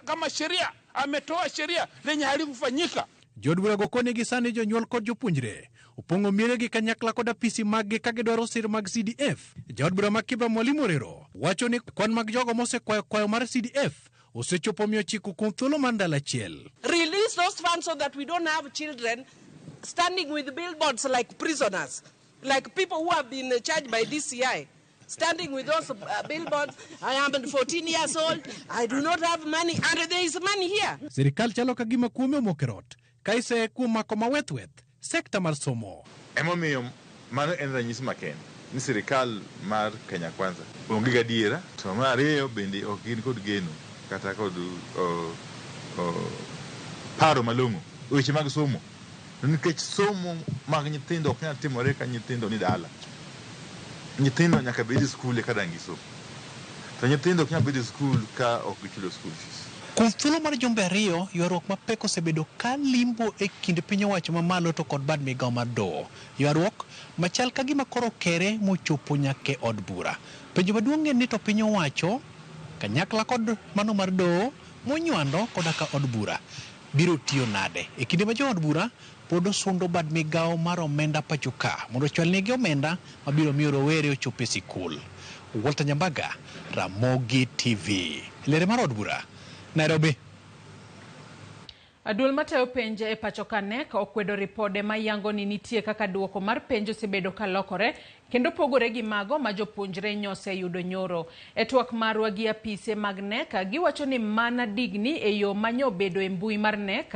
kama sheria ametoa sheria lenye halikufanyika. Jodbura gokone gi sani jonyuol kod jopuonjre upongo miere gi kanyakla kod apisi mag ka gidwaro sir mag CDF. Jodbura ma Kiba Mwalimu Orero wacho ni kwan mag jogo mosekwayo mar CDF osechopo miyo chiko kuom thuolo mar ndalo achiel. Release those funds so that we don't have children standing with billboards like prisoners, like people who have been charged by DCI. Standing with those billboards, I am 14 years old, I do not have money, and there is money here. Sirikal chalo kagima kuome omokerot, kaise kuom mako maweth sekta mar somo. Emomiyo mano en ranyisi maken ni sirikal mar Kenya Kwanza onge gadiera, to mar ariyo bende ok gin kod geno kata kod paro malong'o weche mag somo, nikech somo mag nyithindo ok nyal timore ka nyithindo ni dala. Nyithindo nyaka bed e skul ka dangi somo, to nyithindo ok nyal bed e skul ka ok gichulo school fees. Kuom thuolo mar jumbe ariyo, ywaruok mapek osebedo ka limbo e kind piny owacho mamalo to kod bad migawo mar doho. Ywaruok machal ka gima koro kere mochopo nyake od bura. Penjo maduong' en ni to piny owacho kanyakla kod mano mar doho monywando koda ka od bura biro tiyo nade e kinde ma jo od bura pod osundo bad migawo mar omenda pachoka mondo chwalnegi omenda mabiro miyo rowere ochopo e sikul. Walter Nyambaga, Ramogi TV. Lere mar od bura, Nairobi. Aduol matayo penje e pachoka nek okwedo ripode mayango ni nitie kaka duoko mar penjo sebedo kalokore kendo pogore gi mago ma jopuonjre nyose yudo nyoro. E twak marwa gi apise mag nek giwacho ni mana digni e yo manyo bedo e mbui mar nek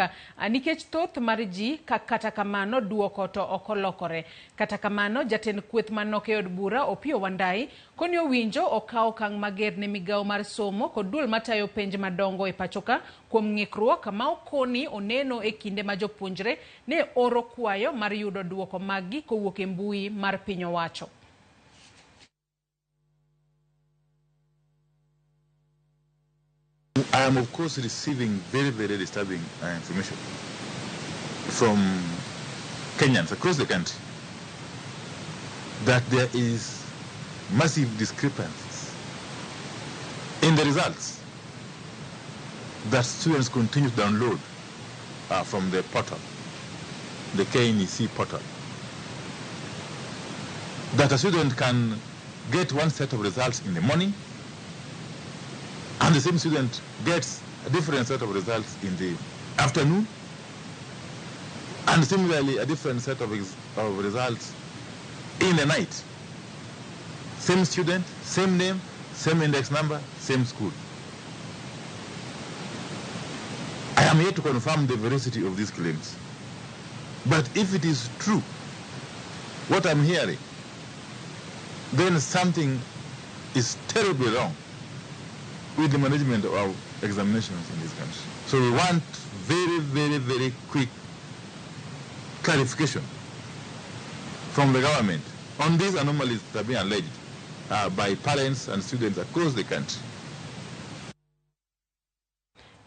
nikech thoth mar ji kata kamano duoko to okolokore. Kata kamano jatend kweth manok e od bura Opiyo Wandayi koni owinjo okawo kang' mager ne migawo mar somo kod duol matayo penj madongo e pachoka kuom ng'ikruok ma okoni oneno e kinde ma jopuonjre ne oro kwayo mar yudo duoko maggi kowuok e mbui mar piny owacho. I am of course receiving very, very disturbing information from Kenyans across the country that there is massive discrepancies in the results that students continue to download from the portal, the KNEC portal. That a student can get one set of results in the morning and the same student gets a different set of results in the afternoon, and similarly a different set of results in the night. Same student, same name, same index number, same school. I am here to confirm the veracity of these claims. But if it is true, what I'm hearing, then something is terribly wrong with the management of our examinations in this country. So we want very, very, very quick clarification from the government on these anomalies that are being alleged by parents and students across the country.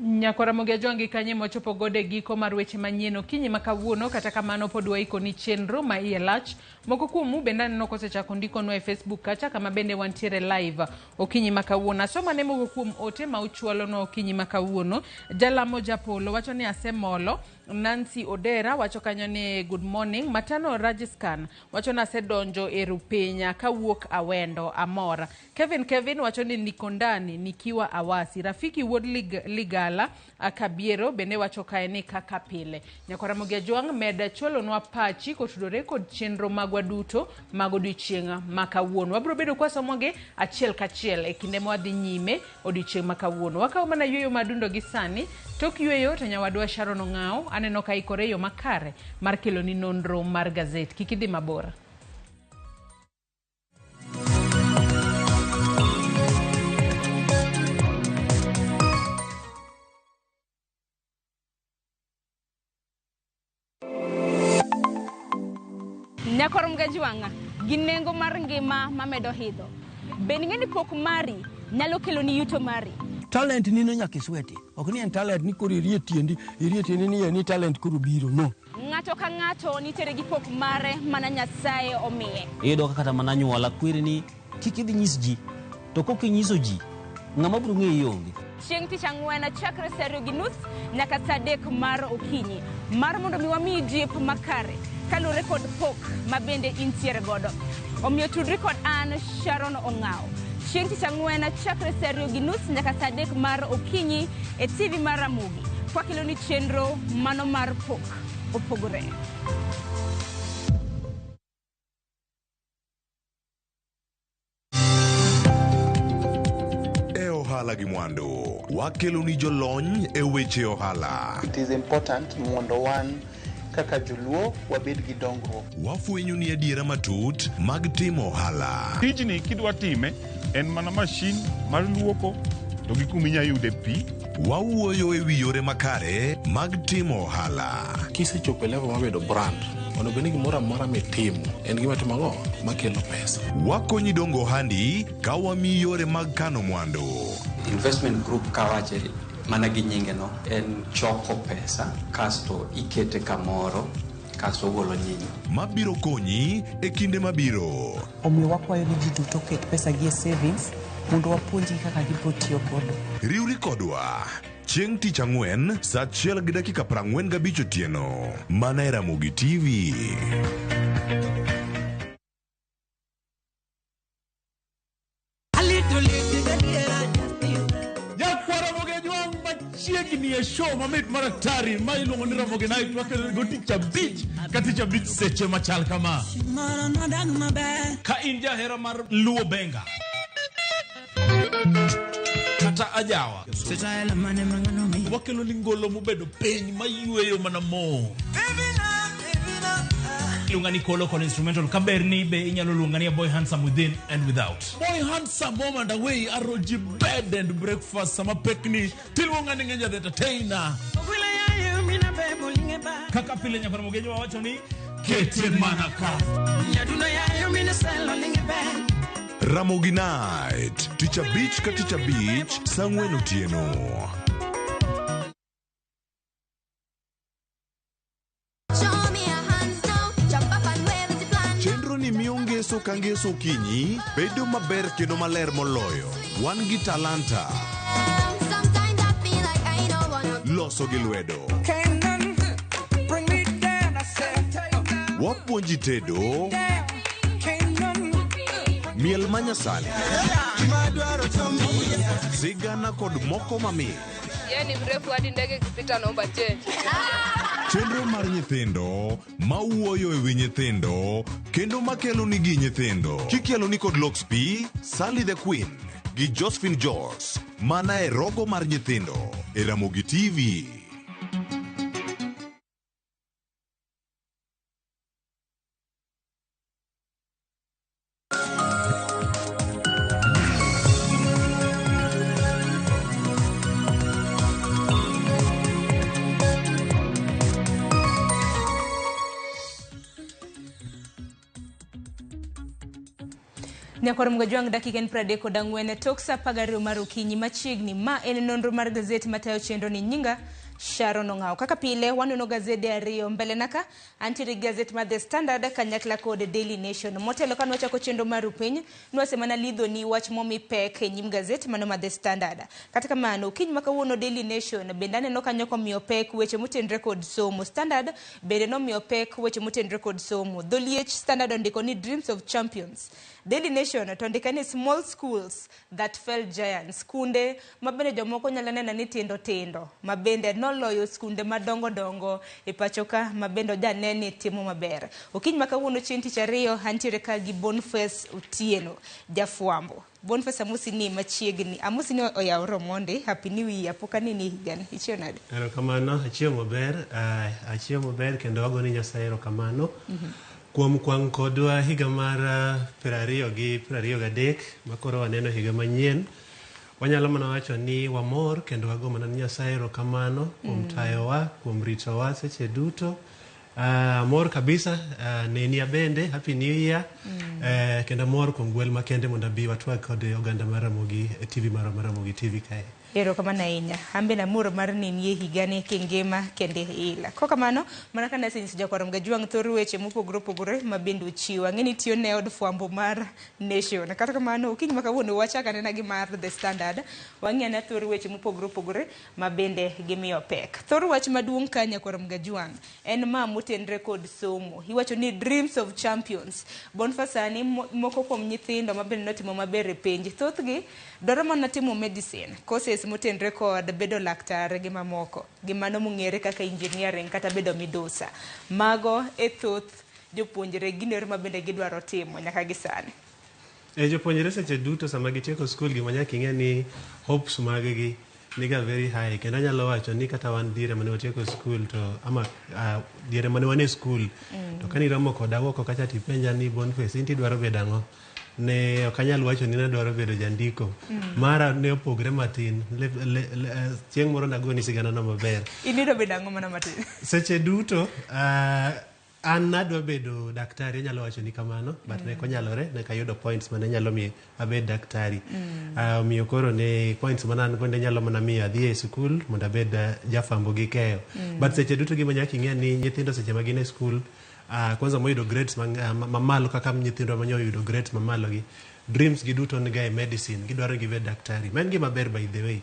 Nyakora Ramogi kanye mochopo gode giko mar weche manyien okinyi makawuono kata kamano pod waiko ni chenro ma iye lach moko kuomu bende aneno kosechako ndiko no e Facebook kacha kama bende wantiere live okinyi makawuono. Asoma ne moko kuom ote ma uchwalo no okinyi makawuono. Jalamo Japolo wacho ni asemolo. Nancy Odera wacho kanyo ni good morning. Matano Rajiskan wacho na sedonjo e rupenya kawuok Awendo Amora. Kevin wacho ni nikondani nikiwa Awasi. Rafiki Wod Ligala Akabiero bende wacho kae ni kaka pile. Nyakora Ramogi Juang meda chwalo nwa pachi kotudore kod chenro magwa duto mago odiochieng' makawuono. Wabiro bedo kwa somoge achiel kachiel e kinde mwadhi nyime odiochieng' makawuono. Wakaw mana yueyo madundo gi sani tok yueyo to nyawadwa Sharon Ong'ao aneno ka ikore yo makare mar kelo ni nonro mar gazet. Kikidhi mabora. Nyakora Ramogi Juang ginengo mar ngima mamedo hidho. Beningeni pok mari nyalo kelo ni yuto mari. Talent ni no nyaka sweti. Ok ni en talent ni kuri rietiendi ni talent kuru biro no. Ng'ato ka ng'ato nitere gi pok mare mana Nyasaye omiye. Iyudo kata mana nyuola kwiri ni kik idhi nyis ji to kok inyiso ji ng'ama biro ng'eyo onge. chieng' tich ang'wen chakre saa 2:30 nyaka saa 3 mar okinyi mar mondo mi wamiyi jiep makare kaluwore kod pok ma bende intiere godo. Omiyo tudri kod an Sharon Ong'ao chieng' tich ang'wen chakre saa 2:30 nyaka saa 3 mar okinyi e TV mar Ramogi kwakelo ni chenro mano mar pok opogore. Ohala gi mwandu wakelo ni jolony e weche ohala. It is important mondo wan kaka joluo wabed gi dongruok. Wafwenyo ni adiera matut mag timo ohala. Tijni kidwa time en mana mashin mar luoko to gi kuma inyalo yude pi. Wawuoyo e wi yore makare mag timo ohala. Kisechopo level mabedo brand onego ni gimoro amora mitimo en gima timogo makelo pesa. Wakonyi dongo ohandi ka wamiyi yore mag kano mwandu. Investment group kawache mana gi nyinge no en choko pesa kasto ikete kamoro kasto golo nyinyo mabiro konyi e kinde mabiro. Omiyo wakwayo ni ji duto ket pesa gi e savings mondo wapuonji kaka gibiro tiyo godo. Riwri kodwa chieng' tich ang'wen saa 1:45 otieno mana e Ramogi TV. Chiegni e show mamit maraktari ma iluongo ni Ramogi Night wakelo go tich abich ka tich abich seche machal kama. Ka in jahera mar luo benga kata ajawa wakelo ni ngolo mobedo piny mayueyo mana mo. Lungani kolo con instrumental kaberni be inyalo lungani Boy Handsome Within and Without. Boy Handsome Home and Away aroji bed and breakfast sama pekni tilungani ngenja the entertainer. Kaka pile nyakona mogejo wawacho ni kete manaka. Ramogi Night Teacher Beach ka Teacher Beach saa 4 otieno. Ngeso ka ngeso kinyi bedo maber kendo maler moloyo. Wan gi talanta loso gi lwedo. Wapuonji tedo miel manyasani sigana kod moko mamit. Yani mrefu hadi ndege kipita naomba change. Chenro mar nyithindo mawuoyo e wi nyithindo kendo makelo ni gi nyithindo. Kikelo ni kod Loxp, Sally the Queen gi Josephine George mana e rogo mar nyithindo e Ramogi TV. Nyakoro mgajwang dakika en 34 tok saa 12 mar okinyi machiegni. Ma en nonro mar gazeti matayo chenro ni nyinga Sharon Ong'ao. Kaka pile wanono gazeti ariyo mbele naka antiere gazeti mar The Standard kanyakla kod Daily Nation. Motelo kan wachako chenro mar piny nwasemana lidho ni wach momi pek e nyim gazeti mano mar The Standard. Kata kamano kiny makawuono Daily Nation bende aneno kanyo komiyo pek weche motenre kod somo. Standard bende nomiyo pek weche motenre kod somo. Dholiech Standard ondiko ni Dreams of Champions. Daily Nation to ndika ni small schools that fell giants. Skunde mabende jomoko nyalo neno ni tindo mabende noloyo skunde madongo dongo e pachoka mabende janeni timo maber. Okiny makawuono chieng' tich ariyo antiere ka gi Boniface Otieno jafwambo. Boniface amusi ni machiegni amusi ni oyaw romonde. Happy New Year poka nini higani ichionade. Erokamano achiew maber kendo wagoni Nyasaye erokamano. Kuom kwang kodwa higa mar 2023 makoro waneno higa manyien. Wanyalo mana wacho ni wamor kendo wago mana Nyasaye erokamano kuom tayowa, kuom ritowa seche duto. Mor kabisa nenia bende Happy New Year. Kendo mor kuom gwel makende mondo bi watwa kod oganda mar Ramogi TV mar Ramogi TV kae. Ero kamano ahinya. Ambe na muro mar ninie higani kingima kende ila. Ko kamano mana kana sinyis jakwarom Gajwang' thor weche mopogore opogore mabende ochiwo. Ang'eni tiyo ne od fwambo mar Nation. Kata kamano okinyi makawuono wachaka nena gi mar The Standard. Wang'e na thor weche mopogore opogore mabende gimiyo pek. Thor wach maduong' ka nyakwarom Gajwang' en ma motenre kod somo. Iwacho ni dreams of champions. Bonfasani moko kuom nyithindo mabende notimo maber e penj. Thothgi dwaro mana timo medicine. Courses motenre kod bedo laktar gi mamoko. Gi mano mong'ere kaka engineering kata bedo midusa. Mago e thoth jopuonjre ginero mabende gidwaro timo nyaka gisani. Jopuonjre seche duto sama gitieko skul gima nyaka ing'e ni hopes maggi niga very high. Kendo anyalo wacho ni kata wan diere mane watieko skul to ama diere mane wane skul to kani romo koda woko kacha tipenja ni Boniface inti dwaro bedo ang'o? Ne ok anyal wacho ni nadwaro bedo jandiko. Mara ne opogre matin. Chieng' moro nagoni sigana no maber. Inido bedo ang'o mana matin? Seche duto an nadwa bedo daktari, anyalo wacho ni kamano, but ne konyalore, ne kayudo points mane nyalo mi abed daktari. Miyo koro ne points mana an konde nyalo mana mi adhi e skul mondo abed jafambo gi keyo. But seche duto gima nyaka ing'e ni nyithindo seche ma gin e skul kwanza moyudo grades mamalo kaka nyithindo manyo yudo grades mamalo gi dreams gi duto ni ga medicine gidwaro gibed daktari. Men gima ber by the way.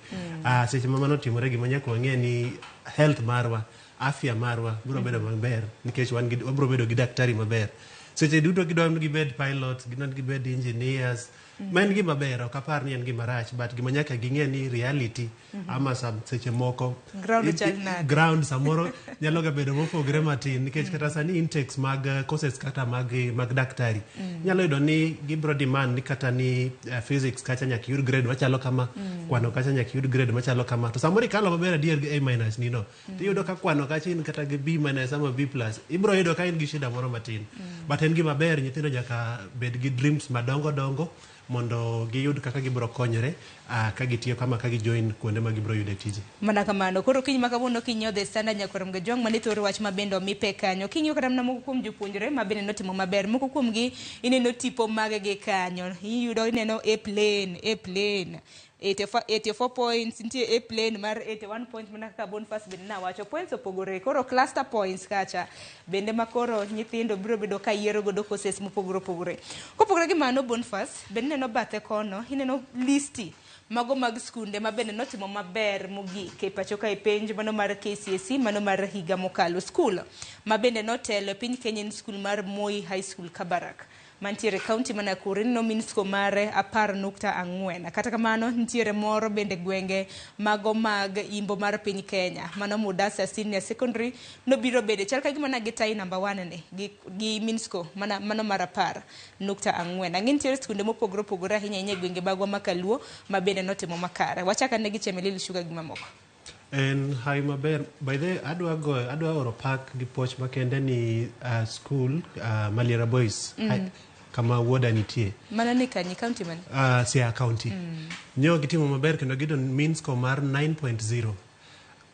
Seche ma mano timore gima nyaka wang'e ni health marwa, afya marwa biro bedo maber nikech wabiro bedo gi daktari maber. Seche duto gidwaro gibed pilots, gidwaro gibed engineers. Men gima ber, ok apar ni en gima rach, but gima nyaka ging'e ni reality ama seche moko ground samoro nyalo ga bedo mopogre matin nikech kata sani intakes mag courses kata mag daktari nyalo yudo ni gibro demand ni kata ni physics kacha nyaka yud grade machalo kama, kwano kacha nyaka yud grade machalo kama, to samoro ikalo maber adier gi A- ni no tiyudo ka kwano kacha in kata gi B- ama B+, ibro yudo ka in gi shida moro matin. But en gima ber nyithindo nyaka bed gi dreams madongo dongo mondo giyud kaka gibro konyore ka gitiyo kama ka gijoin kuonde ma gibro yude tije. Mana kamano koro kiny makawuono kinyo The Standard nyakwarom Gajwang' mane thor wach mabende omipe kanyo. Kinyo kata mna moko kuom jopuonjre mabende notimo maber. Moko kuom gi ineno tipo mag gi kanyo. Iyudo ineno A plane 84 points, nitie A plane mar 81 points mana kaka Boniface bende nawacho. Points opogore. Koro cluster points kacha bende makoro nyithindo biro bedo ka yiero godo courses mopogore opogore. Kopogore gi mano Boniface bende neno bathe kono ineno listi mago mag skunde mabende notimo maber mogik e pacho ka e penj mano mar KCSE mano mar higa mokalo. Skul mabende notelo e piny Kenya en skul mar Moi High School Kabarak mantiere kaunti mana Nakuru no minsko mare 10.4. Kata kamano ntiere moro bende gwenge mago mag imbo mar piny Kenya mano Mudasa Senior Secondary no biro bede chal ka gima na gitai number 1 ne gi minsko mano mar 10.4. Ang'e ntiere skunde mopogore opogore ahinya gwenge bagwa makaluo mabende notimo makare. Wachaka ne gi Chemelil Sugar gi mamoko. En hai maber. By the way, adwa oro pak gi poch makende ni school Maliera Boys kama woda nitie. Mana ni kanyi county man? Siaya county. Nyo gitimo maber kendo gido mean score mar 9.0.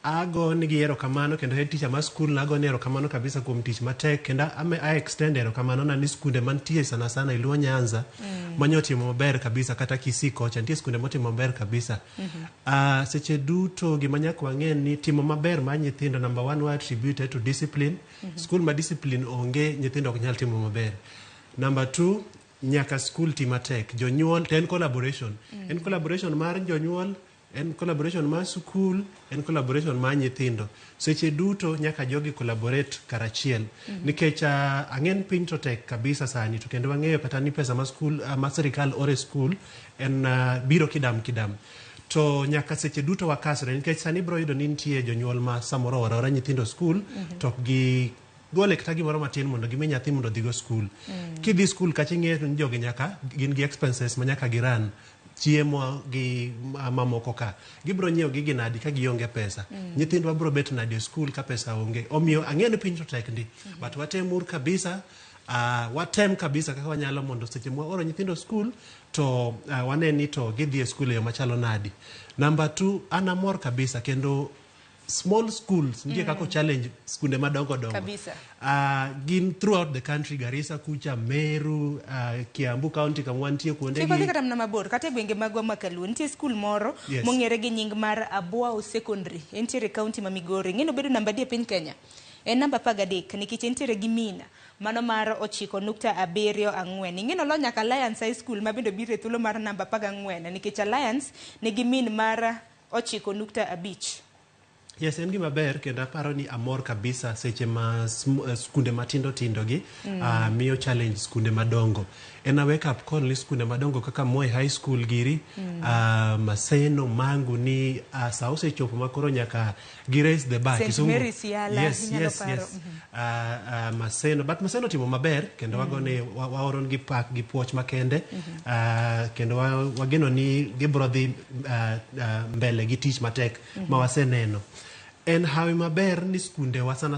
Ago nigi erokamano kendo head teacher ma school nago ni erokamano kabisa kuom tich matek kendo I extend erokamano na ni skunde mantie sana sana Iluo Nyanza manyo timo maber kabisa kata Kisii kocha nitie skunde motimo maber kabisa. Seche duto gima nyaka wang'e ni timo maber ma nyithindo number 1 wa attributed to discipline. School ma discipline onge nyithindo ok nyal timo maber. Number 2 nyaka school tima tek. Jonyuol ten collaboration. En collaboration mar jonyuol, en collaboration ma school, en collaboration ma nyithindo. Seche duto nyaka jogi collaborate karachiel. Nikech ang'en piny to tek kabisa sani to kendo wang'eyo kata ni pesa ma school ma sirikal ore school en biro kidam. To nyaka seche duto wakasre nikech sani bro yudo ni nitie jonyuol ma samoro ora nyithindo school to gi gole kata gimoro matin mondo gimi nyathi mondo dhigo school. Kidhi school kacha ing'e ni jogi nyaka gin gi expenses ma nyaka giran chiemo gi mamoko ka gibro nyiewo gigi nadi ka gionge pesa. Nyithindwa bro bet nadi e school ka pesa onge. Omiyo ang'e ni piny to tek ndi but watemur kabisa watem kabisa kaka wanyalo mondo seche mwa oro nyithindo school to wane ni to gidhi e school yo machalo nadi. Number 2 anamor kabisa kendo small schools ndiye kako challenge skunde madongo dongo kabisa. Gin throughout the country, Garissa kucha, Meru, Kiambu County kamwantie kuonde gi. Kata mna mabor kata gwenge magwa makaluo nitie school moro mong'ere gi nying mar Abwao Secondary entiere county ma Migori. Ng'eno bedo namba die piny Kenya. En namba 13 nikech entiere gi mina mano mar 9.74. Ing'eno lo nyaka Alliance High School ma bende biro e thuolo mar namba 14 nikech Alliance nigi min mar 9.5. Yes, en gima ber kendo aparo ni amor kabisa seche ma skunde matindo tindo gi miyo challenge skunde madongo. En a wake up call ni skunde madongo kaka Moi High School giri, Maseno, Mangu ni sa osechopo makoro nyaka gi raise the bar. St. Mary's Yala, yes. Maseno, but Maseno timo maber kendo wagone waoron gi pak gi puoch makende, kendo wageno ni gibro dhi mbele gi tich matek ma waseneno. En hawi maber ni skunde wa sana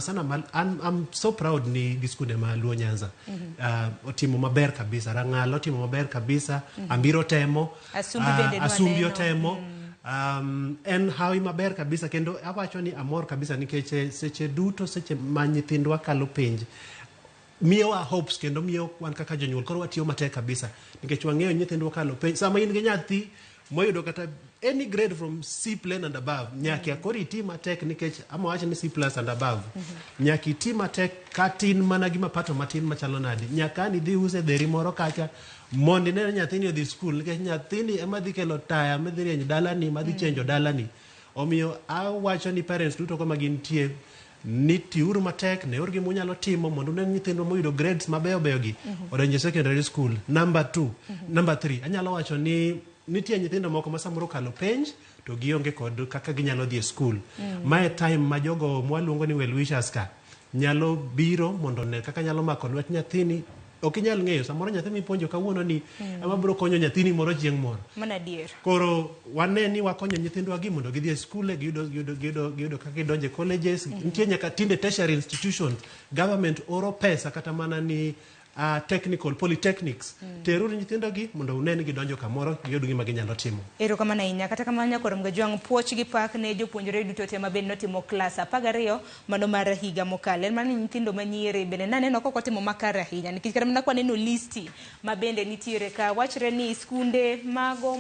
I'm so proud ni skunde ma Luo Nyanza. Otimo maber kabisa, Rang'alo otimo maber kabisa, Ambiro temo, Asumbi otemo. En hawi maber kabisa kendo awacho ni amor kabisa nikech seche duto seche ma nyithindwa kalo penj miyo wa hopes kendo miyo wan kaka jonyuol koro watiyo matek kabisa nikech wang'eyo nyithindwa kalo penj sama in gi nyathi moyudo kata any grade from C plain and above nyaki akori iti matek nikech amawacho ni C plus and above nyaki iti matek katin mana gima pato matin machalo nadi nyaka ni dhi use dheri moro kacha mondi ne nyathini odhi school nikech nyathini ema dhi kelo taya madhi rieny dalani madhi chenjo dalani. Omiyo awacho ni parents duto kama gintie ni tiuru matek ne orgi munyalo timo mondo ne nyithindwa moyudo grades mabeyo beyo gi odonje secondary school. Number 3 anyalo wacho ni nitie nyithindo moko ma samoro kalo penj to gionge kod kaka ginyalo dhi e school. Mae time ma jogo mwaluongo ni well wishers ka nyalo biro mondo ne kaka nyalo mako lwet nyathini. Ok inyal ng'eyo samoro nyathi mipuonjo kawuono ni ama biro konyo nyathini moro chieng' moro. Mana dier. Koro wane ni wakonyo nyithindwa gi mondo gidhi e skule giyudo kaka gidonje colleges. Nitie nyaka tinde tertiary institutions government oro pesa kata mana ni technical polytechnics teruru nyithindo gi mondo uneni gidonjo kamoro giyud gima ginyalo timo. Erokamano ahinya kata kamano Korom Gajwang' puoch gi pak ne jopuonjre duto te ma bende notimo klas 12 mano mar higa mokalo. En mana nyithindo manyiri bende naneno kok otimo makare ahinya nikech kata mana kwaneno listi ma bende nitiere ka wachre ni skunde mago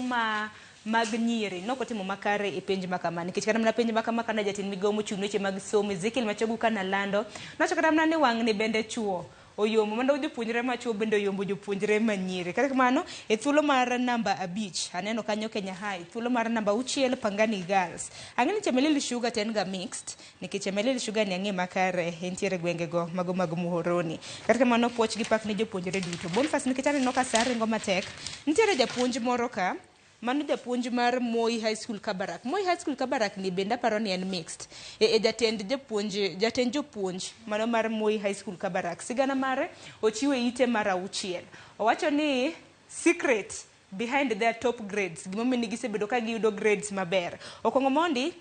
mag nyiri noko timo makare e penj makama nikech kata mana penj makama kana jatin migawo mochung' weche mag somo Ezekiel Machogu kana lando nacho kata mana ni wang' ne bende chuo oyomo mondo jopuonjre machuo bende oyombo jopuonjre manyiri. Kata kamano e thuolo mar namba 5 aneno kanyo Kenya High, thuolo mar namba 6 Pangani Girls. Ang'eni Chemelil Sugar tenga mixed nikech Chemelil Sugar ni ang'e makare entiere gwengego mago mag Muhoroni. Kata kamano puoch gi pak ne jopuonjre duto. Bonfas nikech aneno ka sare ngo matek. Nitiere japuonj moro ka mano japuonj mar Moi High School Kabarak. Moi High School Kabarak ni benda paro ni en mixed. Jatend jopuonj mano mar Moi High School Kabarak. Sigana mare ochiwe ite mara 6. Owacho ni secret behind their top grades. Gimomiyo gisebedo ka giyudo grades maber. Okongo mondi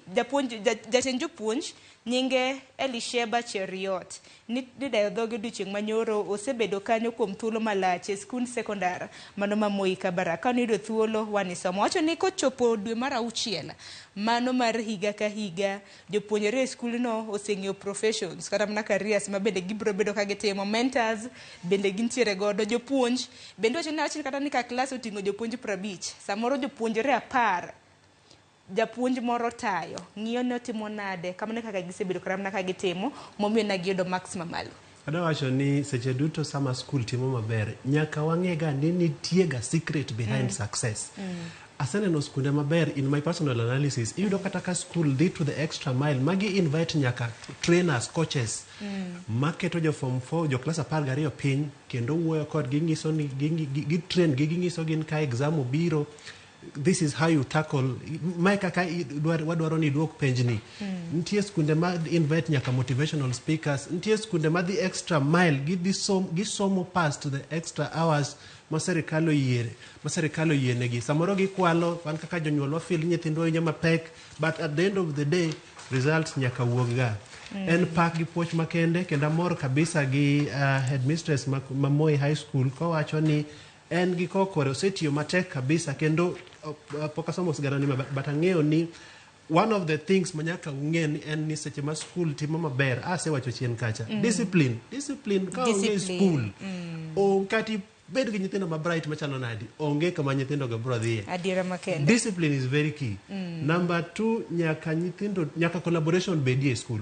jatend jopuonj nyinge Elisheba Cheriot. Ni dayo dhoge duchieng' manyoro osebedo kanyo kuom thuolo malach e skund sekondar mano ma Moi Kabarak. Ka nido thuolo wanisomo. Wacho ni kochopo dwe mar 6 mano mar higa ka higa jopuonjre e skul no oseng'eyo professions kata mana careers ma bende gibro bedo ka gitimo. Mentors bende gintiere godo. Jopuonj bende wacho ni kata ni ka klas oting'o jopuonj 50 samoro jopuonjre 10 japuonj moro tayo ng'iyo ne otimo nade kamane kaka gisebedo karamna ka gitimo momiyo na giyudo maximum malo. Ada wacho ni seche duto sama school timo maber nyaka wang'ega ni nitie ga secret behind success. Aseneno skunde maber in my personal analysis iyudo kata ka school dhi to the extra mile magi invite nyaka trainers coaches maketo jo form 4 jo class 12 piny kendo wuoyo kod ginyiso ni gitrain ginyiso gin ka exam obiro this is how you tackle mai kaka wadwaro ni duok penjni. Nitie skunde ma invite nyaka motivational speakers, nitie skunde ma the extra mile gisomo past the extra hours ma serikal oyienegi. Samoro gikwalo wan kaka jonyuol wafil nyithindwa winjo mapek but at the end of the day results nyaka wuog ga. En pak gi puoch makende kendo amor kabisa gi headmistress ma Moi High School kowacho ni en giko kore osetiyo matek kabisa kendo poka somo sigara ni but ang'eyo ni one of the things manyaka ungen en ni seche ma school timo maber asewacho chien kacha discipline ka onge school o kati bed gi nyithindo ma bright machalo nadi onge kama nyithindo go bro dhie adiera makende discipline is very key number 2 nyaka collaboration bedie school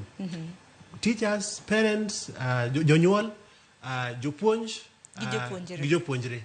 teachers parents jonyuol jopuonj gi jopuonjre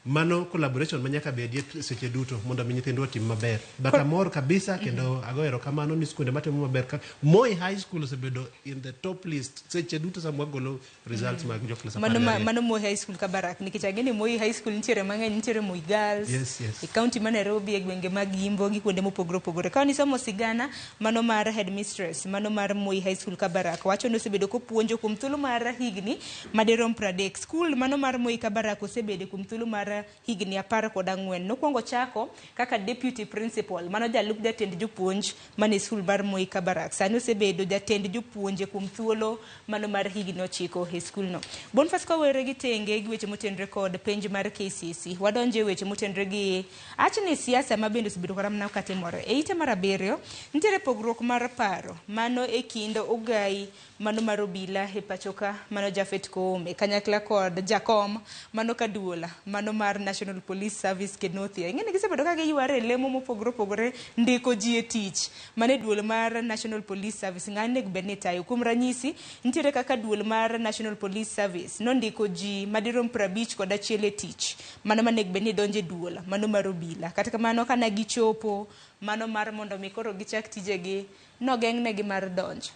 mano collaboration manyaka bedie seche duto mondo mi nyithindo otim maber but amor kabisa kendo agoero kamano ni skunde matimo maber ka Moi High School osebedo in the top list seche duto sama golo results mag joklas mano Moi High School Kabarak nikech ageni Moi High School nitiere mang'eny nitiere Moi Girls e county ma Nairobi e gwenge mag Yimbo gi kuonde mopogore opogore ka nisomo sigana mano mar headmistress mano mar Moi High School Kabarak wacho ni osebedo kopuonjo kuom thuolo mar higni madirom 30 school mano mar Moi Kabarak osebedo kuom thuolo mar higni 14 nokwongo chako kaka deputy principal mano jalup jatend jopuonj mane skul mar Moi Kabarak sani osebedo jatend jopuonje kuom thuolo mano mar higni 9 e skul no. Boniface kawere gi tenge gi weche motenre kod penj mar KCSE wadonje weche motenre gi achne siasa ma bende osebedo karamna katimore e ite mar 7 nitiere pogruok mar paro mano e kind ogai mano mar obila e pachoka mano Jafet Koome kanyakla kod jakom mano Kaduola mano mar National Police Service Kenothia ingene gisebedo ka giyware lemo mopogore opogore ndiko ji e tich mane duol mar National Police Service ngane gbene tayo kuom ranyisi nitiere kaka duol mar National Police Service no ndiko ji madirom 50 kod achiel e tich mano mane gbene donje duol mano mar obila kata kamano kana gichopo mano mar mondo mikoro gichak tijegi no gengnegi mar donjo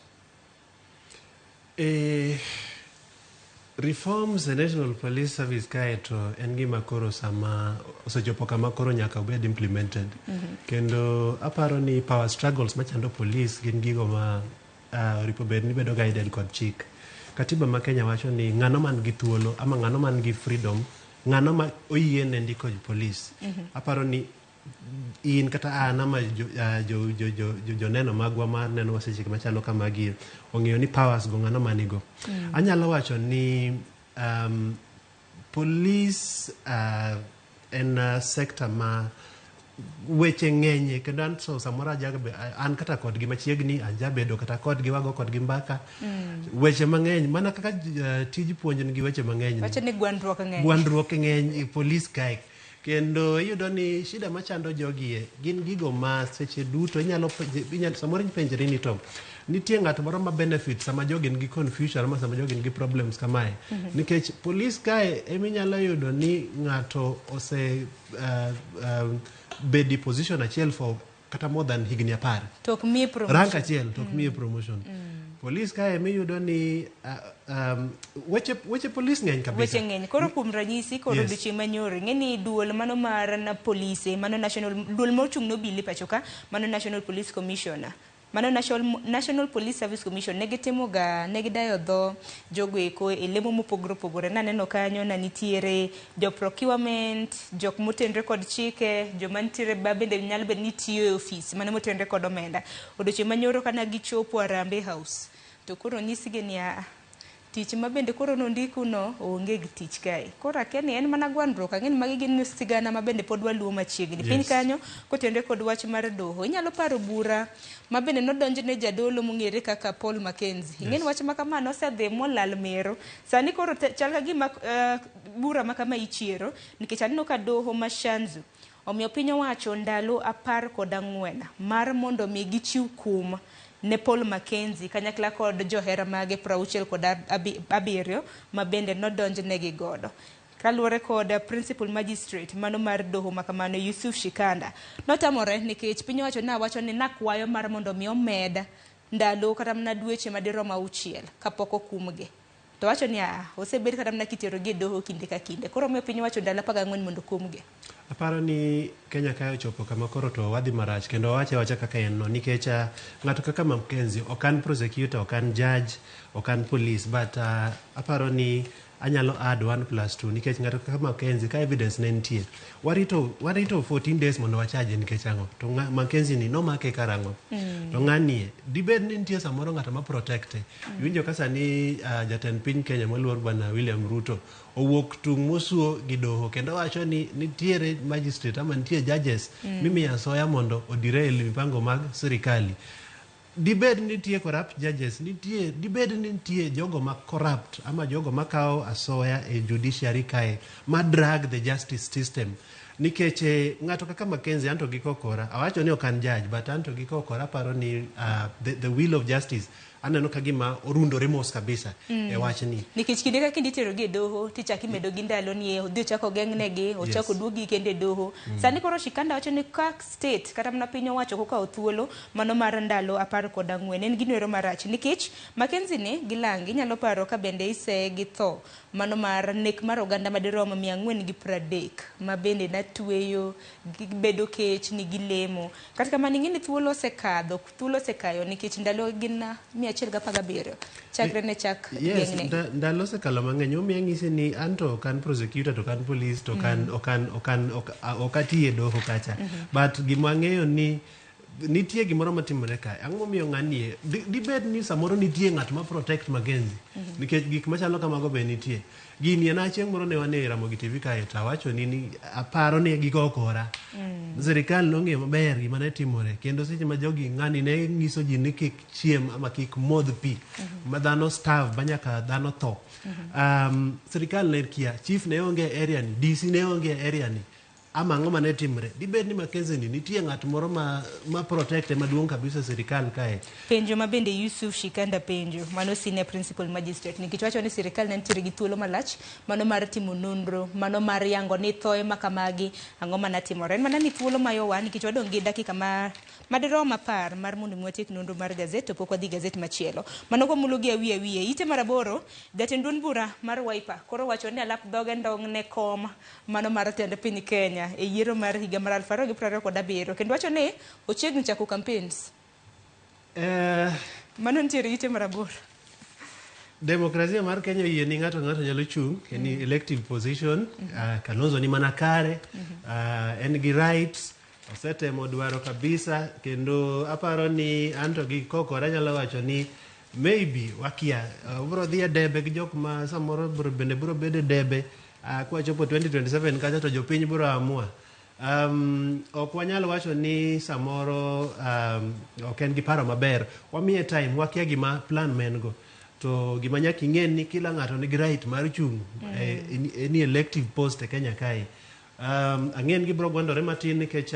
reforms the National Police Service kaeto en gima koro sama osechopo kama koro nyaka obed implemented kendo aparo ni power struggles machando police gin gigo ma oripo bed ni bedo guided kod chik katiba ma Kenya wacho ni ng'ano man gi thuolo ama ng'ano man gi freedom ng'ano ma oyiene ndiko police aparo ni in kata ama joneno magwa mar neno waseche machalo kamagi ong'eyo ni powers go ng'ano manigo anyalo wacho ni police en sector ma weche ng'enye kendo an so samoro an kata kodgi machiegni ajabedo kata kodgi wago kodgi mbaka weche mang'eny mana kaka tij puonj nigi weche mang'eny wacho ni gwandruok ng'eny police kae kendo iyudo ni shida machando jogie gin gigo ma seche duto inyalo samoro penjri ni to nitie ng'at moro ma benefit sama jogi nigi confusion ama sama jogi nigi problems kamae nikech police kae eminyalo yudo ni ng'ato ose bedi position achiel for kata more than higni 10 tok mi promotion rank achiel tok mi promotion police kae miyudo ni weche police ng'eny kabisa weche ng'eny koro kuom ranyisi koro dichi manyore ng'eni duol mano mar na police mano national duol mochung' no bili pachoka mano National Police Commissioner mano National Police Service Commission negitimo ga negidayo dho jogo eko e lemo mopogore opogore naneno kanyo na nitiere jo procurement jok motenre kod chike joma nitiere bende nyalo bed ni tiyo e office mano motenre kod omenda odiochieng' manyoro kana gichopo Arambe House to koro nyisige ni tich ma bende koro nondiku no onge gi tich kae koro akeni en mana gwandruok ang'eni magi gin sigana ma bende pod waluwo machiegni piny kanyo kotenre kod wach mar doho inyalo paro bura ma bende nodonjne jadolo mong'ere kaka Paul Mackenzie ing'eni wach ma kama nosedhi molal mero sani koro chal ka gima bura ma kama ichiero nikech aneno ka doho ma Shanzu omiyo piny owacho ndalo 14 mar mondo mi gichiw kum ne Paul Mackenzie kanyakla kod johera mage 60 kod 7 ma bende nodonjnegi godo kaluwore kod principal magistrate mano mar doho makamano Yusuf Shikanda notamore nikech piny owacho na wacho ni nakwayo mar mondo mi omed ndalo kata mana dweche madirom 6 kapok okumgi to wacho ni osebed kata mana kitero gi doho kinde ka kinde koro miyo piny owacho ndalo 14 mondo okumgi aparo ni Kenya kayo chopo kama koro to wadhi marach kendo wacha kaka en no nikech ng'ato kaka Mackenzie okan prosecutor okan judge okan police but aparo ni anyalo add 1+2 nikech ng'ato kaka Mackenzie ka evidence ne nitie warito 14 days mondo wachaje nikech ang'o to Mackenzie ni nomake karang'o to ng'anie dibed ni nitie samoro ng'ato ma protecte winjo kasa ni jatend piny Kenya moluor bwana William Ruto owuok tung' mosuo gi doho kendo wacho ni nitiere magistrate ama nitie judges mimi asoya mondo odirail mipango mag sirikali. Dibed nitie corrupt judges, dibed nitie jogo ma corrupt ama jogo ma kao asoya e judiciary kae ma drag the justice system. Nikech ng'ato kaka Mackenzie anto gi kokora awacho ni okan judge but anto gi kokora paro ni the will of justice aneno kagima orundore mos kabisa e wachni nikech kinde ka kinde itero gi doho tichaki medo gi ndalo ni odhi ochako geng'negi ochako duogi kende doho sani koro Shikanda wacho ni ka state kata mana piny owacho koka othuolo mano mar ndalo 14 en gino ero marach nikech Mackenzie ne gilangi inyalo paro ka bende ise gi tho mano mar nek mar oganda madirom 430 ma bende natweyo bedo kech ni gilemo kata kamano ing'eni thuolo osekadho thuolo osekayo nikech ndalo gin 117 chakre ne chak geng'ne ndalo osekalo mang'eny omiyo ng'isi ni anto kan prosecutor to kan police to okatiye doho kacha but gima ng'eyo ni nitie gimoro matimore kae ang'o momiyo ng'anie dibed ni samoro nitie ng'at ma protect Mackenzie nikech gik machalo kamago be nitie gini en chieng' moro ne wane Ramogi TV kae to awacho ni aparo ni gikokora sirikal nong'eyo maber gima ne timore kendo seche ma jogi ng'ani ne nyiso ji ni kik chiem ama kik modh pi ma dhano starve ba nyaka dhano tho sirikal ne kia chief ne onge area ni DC ne onge area ni ama ng'oma ne timre dibed ni Mackenzie ni nitie ng'at moro ma protecte maduong' kabisa sirikal kae penjo ma bende Yusuf Shikanda penjo mano senior principal magistrate nikech wacho ni sirikal ne nitiere gi thuolo malach mano mar timo nonro mano mar yango ni thoe makamagi ang'o manatimore en mana ni thuolo mayowa nikech wadong' gi dakika madirom 10 mar mondo mwatiek nonro mar gazet to pok wadhi gazet machielo mano komulo gi awiye ite mar 8 jatend duond bura mar Wiper koro wacho ni alap dhoge ndong' ne kom mano mar tend piny Kenya e yiero mar higa mar 2027 kendo wacho ni ochiegni chako campaigns mano nitiere ite mar 8 demokrasia mar Kenya yie ni ng'ato nyalo chung ni elective position Kalonzo ni mana kare en gi rights osetemo dwaro kabisa kendo aparo ni anto gi kokora nyalo wacho ni maybe wakia bro dhi debe gi jok ma samoro bende bro bede debe kwa chopo 2027 kacha to jopiny bro amua ok wanyalo wacho ni samoro ok en gi paro maber wamiye time wakia gima plan men go to gima nyaka ing'e ni kila ng'ato nigi right mar chung ni elective post e Kenya kae ang'en gi bro gwandore matin nikech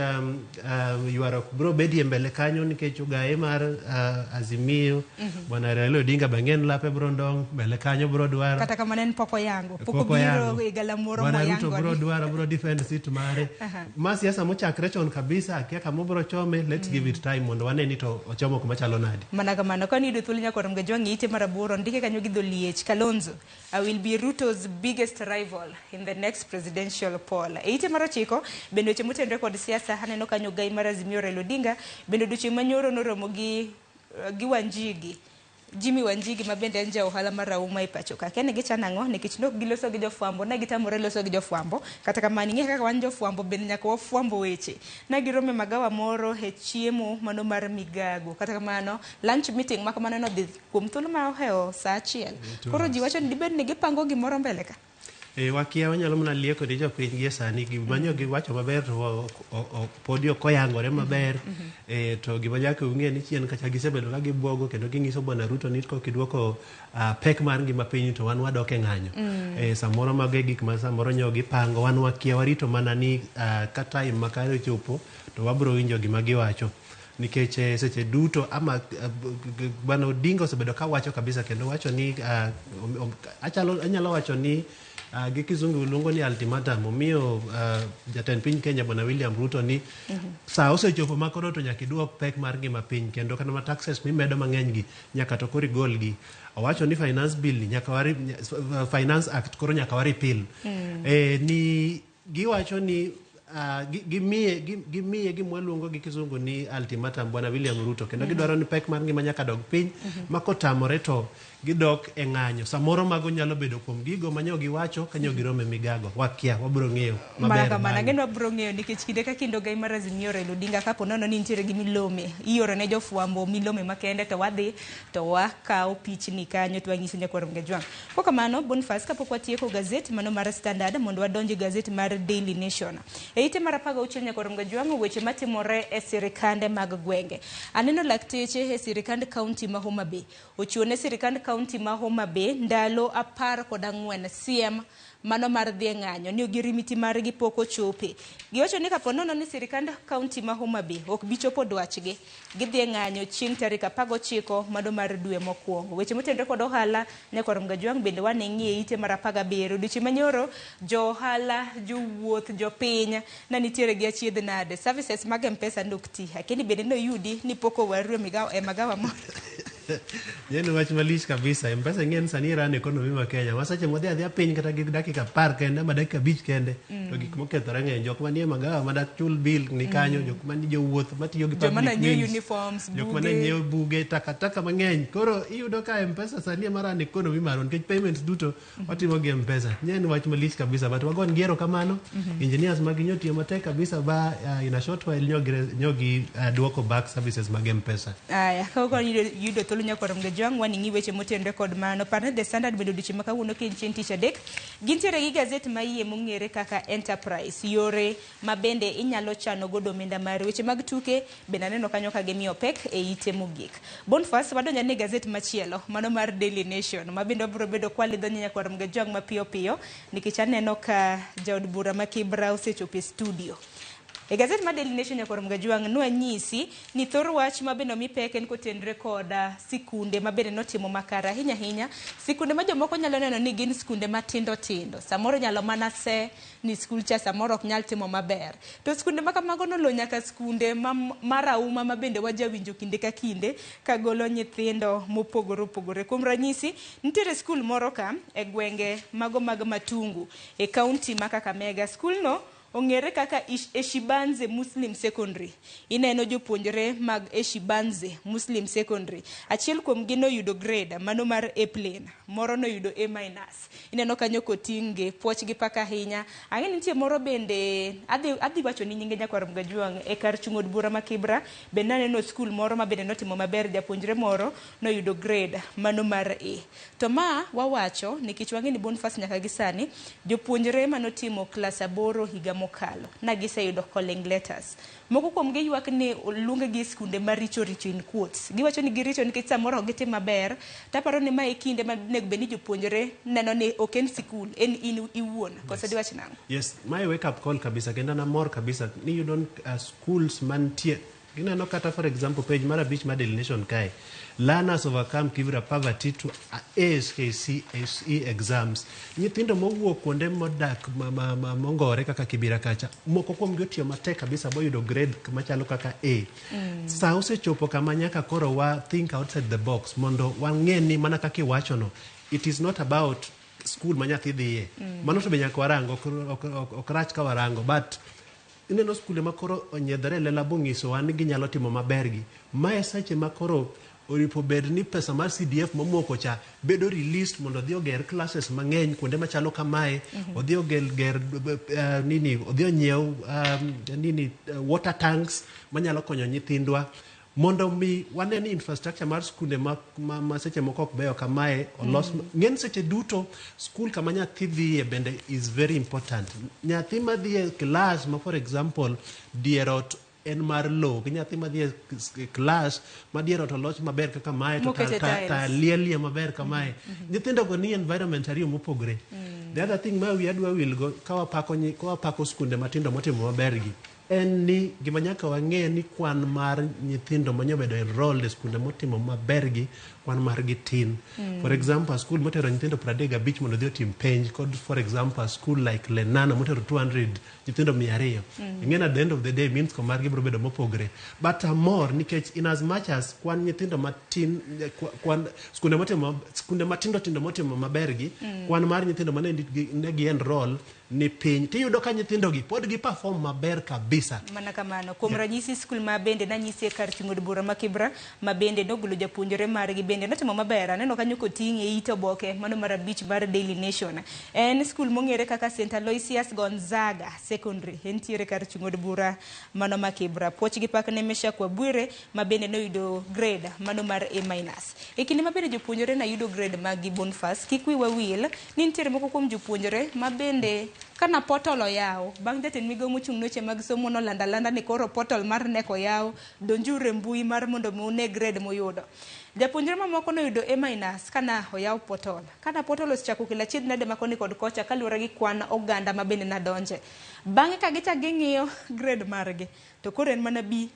yuarok bro bedie mbele kanyo nikech ugae mar Azimio bwana Raila Odinga bang'en lape bro ndong mbele kanyo bro dwaro kata kama nen poko yango poko biro e galamoro mo yango bro dwaro bro defend seat mare ma siasa mochakre chon kabisa kia kama bro chome let's give it time mondo wane ni to ochomo kuma chalo nadi mana kamano kani do thulinya korom ga jwangi ite mar 8 ndike kanyo gi dholiech Kalonzo I will be Ruto's biggest rival in the next presidential poll ite mar 9 bende weche motendre kod siasa haneno kanyo gai mar Azimio Raila Odinga bende duche manyoro noromo gi Wanjigi Jimmy Wanjigi mabende anja ohala mar Rauma e pacho ka kene gichanang'o nikech nok giloso gi jofwambo na gitamore loso gi jofwambo kata kamani ng'e kaka wan jofwambo bende nyaka wafwambo weche na girome magawa moro he chiemo mano mar migago kata kamano lunch meeting ma kamano no dhi kuom thuolo ma oheo saa 1 koro ji wacho ni dibed ni gipango gimoro mbele ka wakia wanyalo mana lieko ni jopiny gi sani gimanyo gi wacho maber to podio koyangore maber to gima nyaka ung'e ni chien kacha gisebedo ka gibwogo kendo ging'iso bwana Ruto ni kidwoko pek mar ngima piny to wan wadok e ng'anyo samoro mage gik ma samoro nyo gipango wan wakia warito mana ni ka time makare chopo to wabro winjo gima giwacho nikech seche duto ama bwana Odinga osebedo ka wacho kabisa kendo wacho ni anyalo wacho ni gi kizungu luongo ni ultimatum omiyo jatend piny Kenya bwana William Ruto ni saa osechopo makoro to nyaka iduok pek mar ngima piny kendo kana ma taxes mimedo mang'eny gi nyaka to kori gol gi owacho ni finance bill nyaka finance act koro nyaka wari pil ni giwacho ni gimiye gimwaluongo gi kisungu ni ultimatum Bwana William Ruto kendo gidwaro ni pek mar ngima nyaka dog piny ma kotamore to gidok e ng'anyo samoro mago nyalo bedo kuom gigo manyo giwacho kanyo girome migago wakia wabro ng'eyo maber mana gendo wabro ng'eyo nikech kinde ka kinde gai mar Azimio Raila Odinga kapo nono ni nitiere gi milome ioro ne jofwambo milome makende to wadhi to wakawo pichni kanyo to wanyiso Nyakwar Mgejwang. Kwa kamano Boniface kapok watieko gazeti mano mar Standard mondo wadonji gazeti mar Daily Nation. Eite mar 16 Nyakwar Mgejwang weche matimore e sirikande mag gwenge. Aneno lakteche e sirikand kaunti ma Homa Bay. Ochuone sirikand kaunti ma Homa Bay ndalo 14 siem mano mar dhi ng'anyo ni ogirimiti margi pok ochope. Giwacho ni kapo nono ni sirikand kaunti ma Homa Bay ok bi chopo dwachgi gidhi ng'anyo chieng' tarik 19 mano mar dwe mokwongo. Weche motenore kod ohala Nyakwar Mgejwang bende wane ng'ie ite mar 17 odiochieng' manyoro jo ohala jowuoth jopiny na nitiere gi achiedh nade services mag M-Pesa ndokti lakini bende no yudi ni pok owaru e magawa moro. Yeni wach malich kabisa M-Pesa ng'en sani ran economy ma Kenya wasache modhi adhia piny kata gi dakika 10 kende ma dakika 5 kende to gik mokethore ng'eny jok manie magawa madak chul bill ni kanyo jok manie jowuoth matiyo gi public uniforms jok manie nyiewo buge takataka mang'eny koro iyudo ka M-Pesa sani ma ran economy marwa nikech payments duto watimo gi M-Pesa. Yeni wach malich kabisa but wagon giero kamano engineers mag nyotiyo matek kabisa ba in a short while nyogi duoko back services mag M-Pesa. Aya kako yudo tolo Nyakwar Mgejwang waning'i weche motenore kod mano parne The Standard bendo odiochieng' makawuono chieng' tich adek gintiere gi gazet maiye mong'ere kaka Enterprise yore mabende inyalo chano godo omenda mari weche mag tuke bende aneno kanyo ka gimiyo pek e ite mogik. Boniface wadonja ne gazet machielo mano mar Daily Nation mabende obro bedo kwalidho Nyakwar Mgejwang mapiyo piyo nikech aneno ka jaod bura ma Kibra osechopo e studio. E gazet ma Daily Nation Nyakwar Mgejwang nwanyisi ni thor wach mabende mi pek en kotenre koda sikunde mabende notimo makara hinya sikunde ma jomoko nyalo neno ni gin sikunde matindo samoro nyalo mana se ni skul cha samoro ok nyal timo maber to sikunde makamago nolo nyaka sikunde marauma mabende wajawinjo kinde ka kinde ka golo nyithindo mopogore kuom ranyisi nitiere skul moro ka e gwenge mago mag Matungu e kaunti ma Kakamega skul no ong'ere kaka Eshibanze Muslim Secondary. Ineno jopuonjre mag Eshibanze Muslim Secondary. Achiel kuom gi no yudo grade mano mar A+, moro no yudo A-. Ineno kanyo kotinge puoch gi paka ahinya. Ang'e nitie moro bende adhi wacho ni nyinge Nyakwar Mgejwang e kar chung od bura ma Kibra bende aneno skul moro ma bende notimo maber japuonjre moro no yudo grade mano mar A. To ma wawacho nikech wang'e ni Boniface nyaka gisani jopuonjre manotimo klas 8 higa mokalo na giseyudo calling letters moko kuom gi ywak ni luonge gi skunde maricho in quotes giwacho ni giricho nikech samoro gitim maber taparo ni mae kinde ma nego beni jopuonjre neno ni oken sikul en in iwuon kosa diwach nango. Yes, my wake up call kabisa kenda na mor kabisa ni you don't schools mantie ginano kata for example page mara beach ma Daily Nation kai learners overcome Kibra poverty to ASKCSE exams. Nyithindo mowuok kuonde modak mongore kaka Kibira kacha moko kuom gi otiyo matek kabisa boyudo grade machalo kaka A. Sa osechopo kama nyaka koro wa think outside the box mondo wang'e ni mana kaka iwacho no it is not about school manyathi dhiye mano to be nyaka warango ok rach ka warango but ineno skunde makoro onyiedhore lela bong'iso wan ginyalo timo mabergi mae sache makoro oripo bed ni pesa mar CDF momoko cha bedo released mondo odhi oger classes mang'eny kuonde machalo kamae odhi oger odhi onyiew water tanks manyalo konyo nyithindwa mondo mi wane ni infrastructure mar skunde ma seche moko ok beyo kamae olos ng'en seche duto skul kama nyathi dhiye bende is very important. Nyathi madhiye class ma for example dierot en mar low nyathi madhiye class ma dierot oloch maber kaka mae to ta lielie maber kamae nyithindo go ni environment ariyo mopogre. The other thing ma we adwa will go kawa pako skunde matindo motimo mabergi en ni gima nyaka wang'e ni kwan mar nyithindo manyobedo enrolled e skunde motimo mabergi kwan margi tin. For example, a school motero nyithindo 35 mondo dhi otim penj kod for example a school like Lenana motero 200 nyithindo 200 ing'en at the end of the day means ko margi biro bedo mopogre but more nikech in as much as kwan nyithindo matin kwan skunde matindo motimo mabergi kwan mar nyithindo mane gi enroll ni piny tiyudo ka nyithindogi pod gi perform maber kabisa. Mana kamano kuom ranyisi skul ma bende nanyisi kar ting'o od bura ma Kibra ma bende nogolo japuonjre margi bende notimo maber. Aneno kanyo koting'e it oboke mano mar abich mar Daily Nation. En skul mong'ere kaka St. Aloysius Gonzaga Secondary entiere kar ting'o od bura mano ma Kibra. Puoch gi pak ne Mesha kwa Bwire ma bende noyudo grade mano mar A-. E kinde ma bende jopuonjre na yudo grade mag Bonfas kik wiwa wil ni nitiere moko kuom jopuonjre ma bende kana portal oyaw bang' jatend migawo mochung' noche mag somo no landa ni koro portal mar neko yaw donjure mbui mar mondo une grade moyudo. Japuonjre mamoko noyudo A- kana oyaw portal. Kana portal osechako kila chied nade makoni kod kocha kaluwore gi kwan oganda ma bende nadonje. Bang'e ka gichak ging'iyo grade margi to koro en mana B+.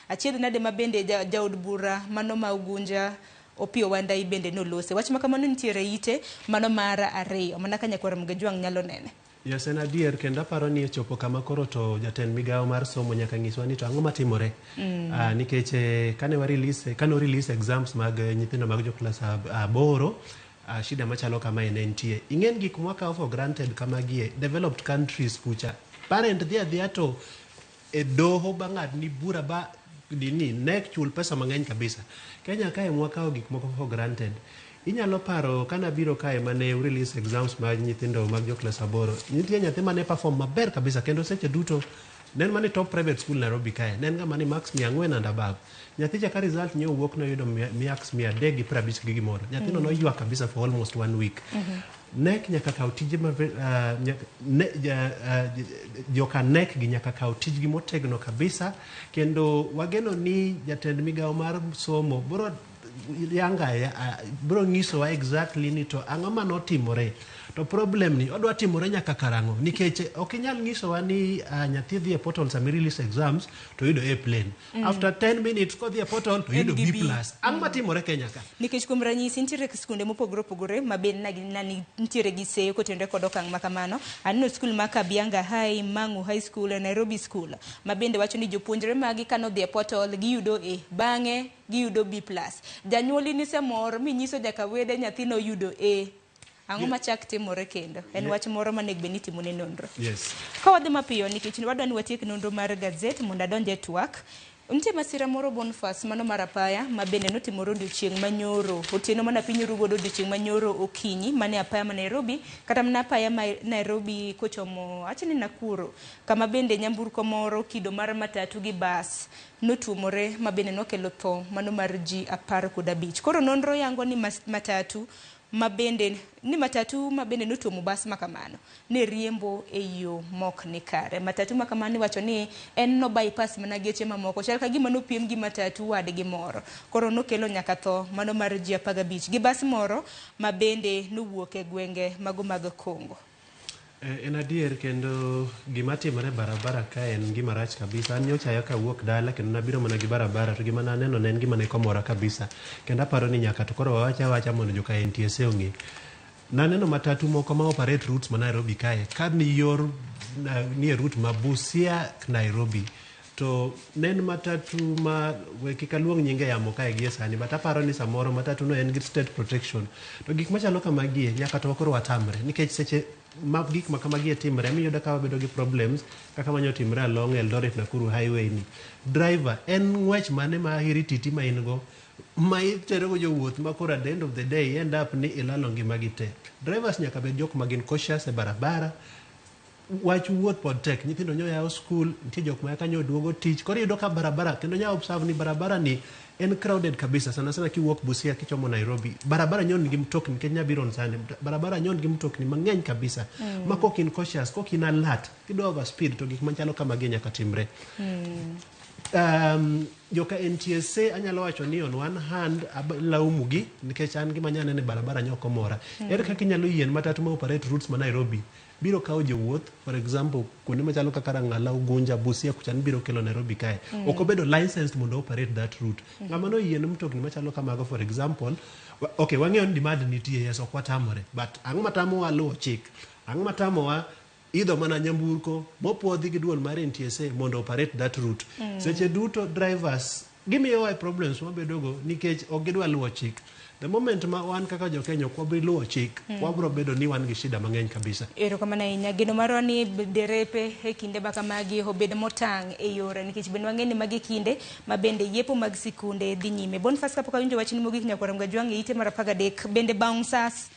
Achiedh nade ma bende jaod bura mano ma Ugunja Opio Wandai bende nolose. Wach makamano nitiere ite mano mar 2 mana ka Nyakwar Mgejwang' nyalo nene. Yes, en adier kendo aparo ni chopo kama koro to jatend migawo mar somo nyaka nyiswa ni to ang'o matimore. Nikech kane release exams mag nyithindo mag joklas 8 shida machalo kama ne nitie. Ing'en gik mwakawo for granted kama gie developed countries kucha. Parent dhia to e doho bang'ad ni bura ba dini nek chul pesa mang'eny kabisa. Kenya kae mwakawo gik moko for granted. Inyalo paro kana biro kae mane release exams mag nyithindo mag joklas 8. Nitie nyathi mane perform maber kabisa kendo seche duto nen mane top private school Nairobi kae. Nen ga mane max 400 and above. Nyathi cha ka result nye wuok no yudo max 350 gi gimoro. Nyathino no ywak kabisa for almost 1 week. Nek nyaka kaw tije joka nek gi nyaka kaw tijgi motegno kabisa kendo wageno ni jatend migawo mar somo bro nyisowa exactly ni to ang'o manotimore to problem ni odwa timore nyaka karang'o nikech ok inyal nyisowa ni nyathi dhi e portal sami release exams to yudo A plane after 10 minutes ko dhi e portal to yudo B+. Ang'o matimore Kenya ka? Nikech kuom ranyisi nitiere skunde mopogore opogore ma bende nitiere gi seyo kotenore kod okang' makamano. Aneno skul ma Kabianga High, Mangu High School, Nairobi School ma bende wacho ni jopuonjre magi kano dhi e portal giyudo A bang'e giyudo B+. Janyuoli ni samoro minyiso jaka wede nyathino yudo A. Ang'o machak timore kendo? En wach moro manego beni timone nonro. Yes. Ka wadhi mapiyo nikech wadwa ni watiek nonro mar gazet mondo adonje twak. Nitie masira moro Bonfas mano mar apaya ma bende notimore odiochieng' manyoro. Otieno mana piny rugodo odiochieng' manyoro okinyi mane apaya ma Nairobi kata mana apaya ma Nairobi kochomo achini Nakuru. Kama bende nyamburko moro kido mar matatu gi bas notuomore ma bende nokelo tho mano mar ji 15. Koro nonro yango ni matatu ma bende notuomo bas makamano ne riembo e yo mok ni kare. Matatu makamano wacho ni en no bypass mana geche mamoko chal ka gima nopiem gi matatu wadgi moro koro nokelo nyaka tho mano mar ji 15 gi bas moro ma bende nowuok e gwenge mago mag Kongo. En adier kendo gima timore barabara ka en gima rach kabisa. An nyocha ayo ka wuok dala kendo nabiro mana gi barabara to gima naneno ne en gima ne komora kabisa. Kendo aparo ni nyaka to koro wawacha mondo joka NTSA ong'e. Naneno matatu moko ma operate routes ma Nairobi kae. Ka ni yor ni route ma Busia Nairobi. To nen matatu ma kika luong nyinge yamo kae gie sani but aparo ni samoro matatu no en gi state protection. To gik machalo kamagie nyaka to koro watamre nikech seche gik makamagie timre miyudo ka wabedo gi problems kaka manyo timre along Eldoret Nakuru highway ni. Driver en ng'wech mane ma hirititi ma in go ma iterego jowuoth ma koro at the end of the day end up ni ilalo ngimagi te. Drivers nyaka bed jok magin cautious e barabara. Wach wuoth pod tek nyithindo nyoyawo school nitie jok ma kanyo duogo tich koro iyudo ka barabara kendo nya observe ni barabara ni en crowded kabisa sana kiwuok Busia kichomo Nairobi barabara nyon gi mtokni Kenya biro on Sunday barabara nyon gi mtokni mang'eny kabisa ma kokin cautious kokin alert kido over speed to gik machalo kama gi nyaka timre. Joka NTSA anyalo wacho ni on one hand laumugi nikech an gima nyanene barabara nyoko mora. Ere kaka inyalo yien matatu ma operate routes ma Nairobi biro kawo jowuoth for example kuonde machalo kaka Rangala Ugunja Busia kuchan biro kelo Nairobi kae ok obedo licensed mondo operate that route. Ng'ama no yien mtokni machalo kamago for example okay wang'eyo ni demand nitie yes ok watamore but ang'o matamowa luwo chik ang'o matamowa idho mana nyamburko mopuodhi gi duol mar NTSA mondo operate that route. Seche duto drivers gimiyowa problems mabedogo nikech ok gidwa luwo chik. The moment ma wan kaka jo Kenya kwa bi luwo chik, wabro bedo ni wan gi shida mang'eny kabisa. Erokamano ahinya. Geno marwa ni derepe e kinde baka magi obed motang' e yore nikech bende wang'eni magi kinde ma bende yepo mag sikunde dhi nyime. Boniface kapok awinjo wachni mogik Nyakwar Mgajwang' e ite mar 13 bende bouncers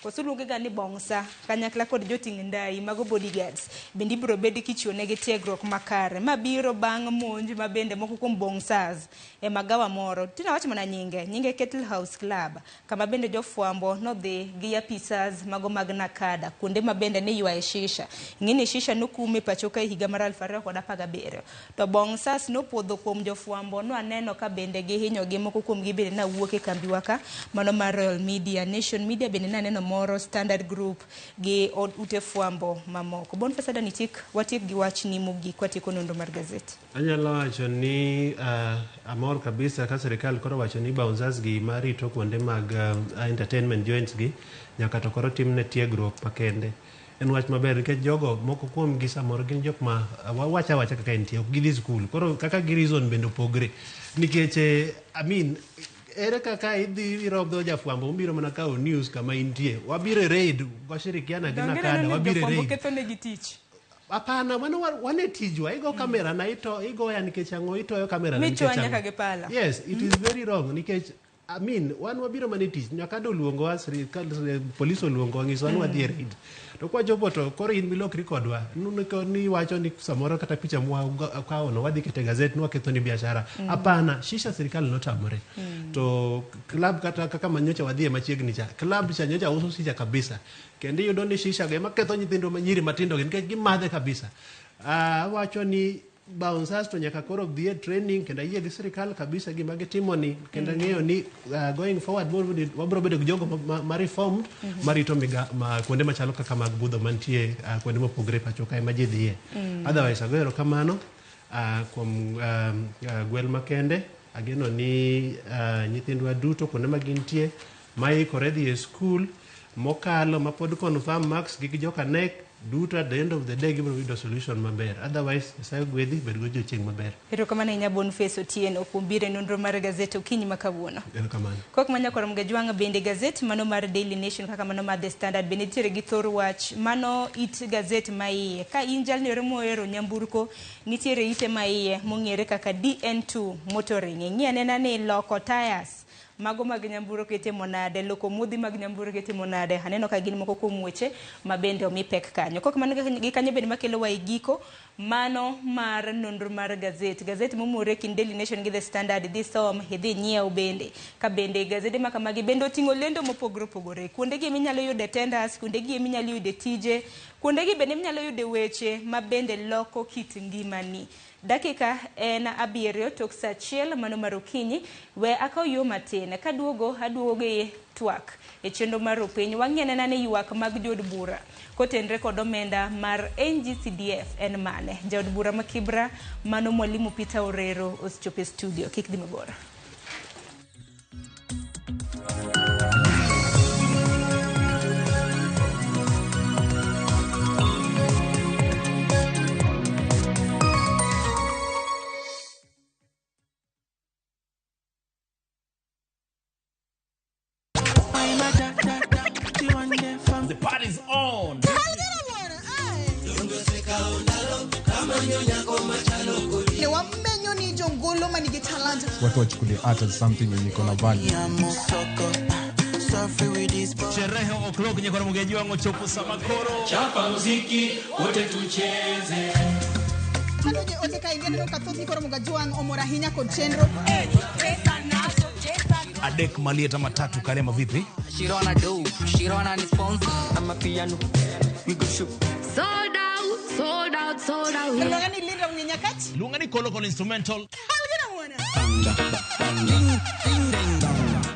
koseluonge ga ni bongsa kanyakla kod joting' ndai mago bodyguards bende ibiro bed kichiwonegi tiegruok makare mabiro bang' monj ma bende moko kuom bongsters e magawa moro tina wach mana nyinge Kettle House Club kama bende jofwambo nodhi gi apisas mago mag nakada kuonde ma bende ni ywae shisha ng'ini shisha nokume pachoka e higa mar 2017 to bongsters nopodho kuom jofwambo no aneno ka bende gihinyo gi moko kuom gi bende na wuok e kambiwa ka mano mar Royal Media Nation Media bende naneno moro Standard Group gi ute fwambo mamoko. Boniface Adani watik gi wachni mogik watiko nonro mar gazeti. Anyalo wacho ni amor kabisa ka serikal koro wacho ni bouncers gi marito kuonde mag entertainment joints gi nyaka to koro timne tiegruok makende. En wach maber nikech jogo moko kuom gi samoro gin jok ma wacha kaka entie ok gidhi skul. Koro kaka gi reason bende opogre nikech ere kaka idhi rodho jafwambo umbiro mana kao news kama intie wabire raid washirikiana gi nakada wabire raid ketone tich apana wane tijwa igo kamera na igo ya nikech ango itoyo kamera na nikech nyaka ge pala. Yes, it is very wrong nikech wan wabiro mana tich nyaka doluongo asri police oluongo ngiso wan wadhi raid to kwa jopo to koro in milokri kodwa ni wacho ni samoro kata picha mwa kaono wadhi kete gazet nwa ketho ni biashara hapana shisha serikali notamore to club kata kaka manyocha wadhi machiegni cha club cha nyocha uso shisha kabisa kendo yudo ni shisha ge maketho nyithindo manyiri matindo nikech gimadhe kabisa wacho ni bouncers to nyaka koro dhie training kendo yie gi serikal kabisa gima gitimo ni kendo ng'eyo ni going forward wabro bedo gi jogo ma reformed marito kuonde machalo kaka mag budho mantie kuonde mopogre pacho kae ma ji dhiye. Otherwise agoero kamano kuom gwel makende ageno ni nyithindwa duto kuonde ma gintie maikore dhi e skul mokalo ma pod confirm marks gi joka nek duto at the end of the day gibiro yudo solution maber. Otherwise sayo gwedhi bed go jochieng' maber. Erokamano ahinya Boniface Otieno kuom biro nonro mar gazeti okinyi ma kawuono. Erokamano. Kok ma Nyakwar Mgajwang' bende gazeti mano mar Daily Nation kaka mano mar The Standard bende nitiere gi thor wach mano it gazeti ma iye ka in jalni yore mohero nyamburko nitiere ite ma iye mong'ere kaka DN2 motoring ng'ianena ni loko tires mago mag nyamburo ketimo nade loko mudhi mag nyamburo ketimo nade aneno ka gin moko kuom weche ma bende omi pek kanyo kok mano gi kanyo bende makelo wa giko mano mar nonro mar gazeti momore kin Daily Nation gi The Standard dhi som dhi nyiew bende ka bende gazeti maka magi bende oting'o lendo mopogore kuonde gi minyalo yude tenders kuonde gi minyalo yude tije kuonde gi bende minyalo yude weche ma bende loko kit ngimani. Dakika en 7 tok saa 1 mano mar okinyi we akaw yo matin kaduogo e twak e chenro mar piny wang'enena ni ywak mag jod bura kotenre kod omenda mar NGCDF en mane jod bura ma Kibra mano Mwalimu Peter Orero osechopo studio kik dhi mabor. The party's on. Watu wachukulie art as something yenye iko na value. Sherehe o'clock Nyakwar Mgajwang' chopo samakoro. Chapa muziki wote tucheze. Katoje ote kaingene kathoth Nyakwar Mgajwang' omora hinya kod chenro. Adek Malieta matatu Karema vipi? Shirona do, Shirona ni sponsor. I'm a piano. We go shoot. Sold out. Lungani Linda Mnyakati. Lungani Kolokol instrumental.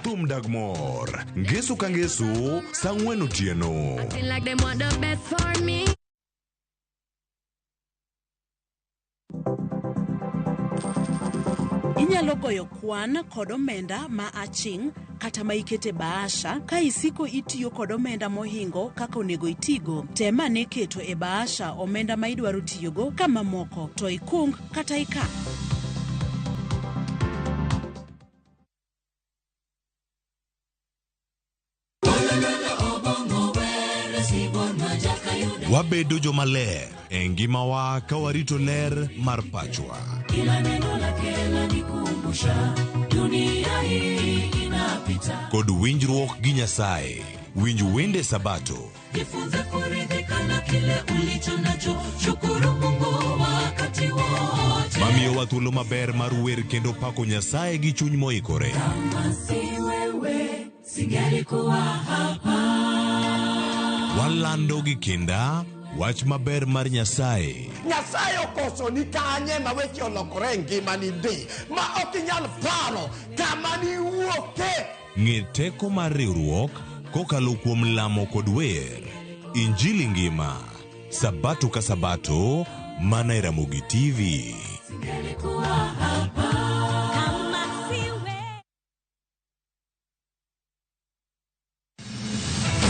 Tumdagmor. Ngesu kangesu, sangwen otieno. I feel like them want the best for me. Inyalo goyo kwan kod omenda ma aching' kata ma ikete bahasha ka isiko itiyo kod omenda mohingo kaka onego itigo. Tema ne keto e bahasha omenda ma idwaro tiyogo kama moko to ikung kata ikan. Wabedo jomaler e ngimawa ka warito ler mar pachwa. Kila neno lake lanikumbusha dunia hii inapita. Kod winjruok gi Nyasaye, winj wende Sabato. Jifunze kuridhika na kile ulicho nacho, shukuru Mungu wakati wote. Mamiyo wa thuolo maber mar wer kendo pako Nyasaye gi chuny moikore. Kama si wewe singelikuwa hapa. Walando gi kinda wach maber mar Nyasaye. Nyasaye okoso ni kanye ma weche olokore ngima ni di ma ok inyal paro kama ni wuoke. Ng'e teko mar riwruok kokalo kuom lamo kod wer. Injili ngima, Sabato ka Sabato, mana e Ramogi TV.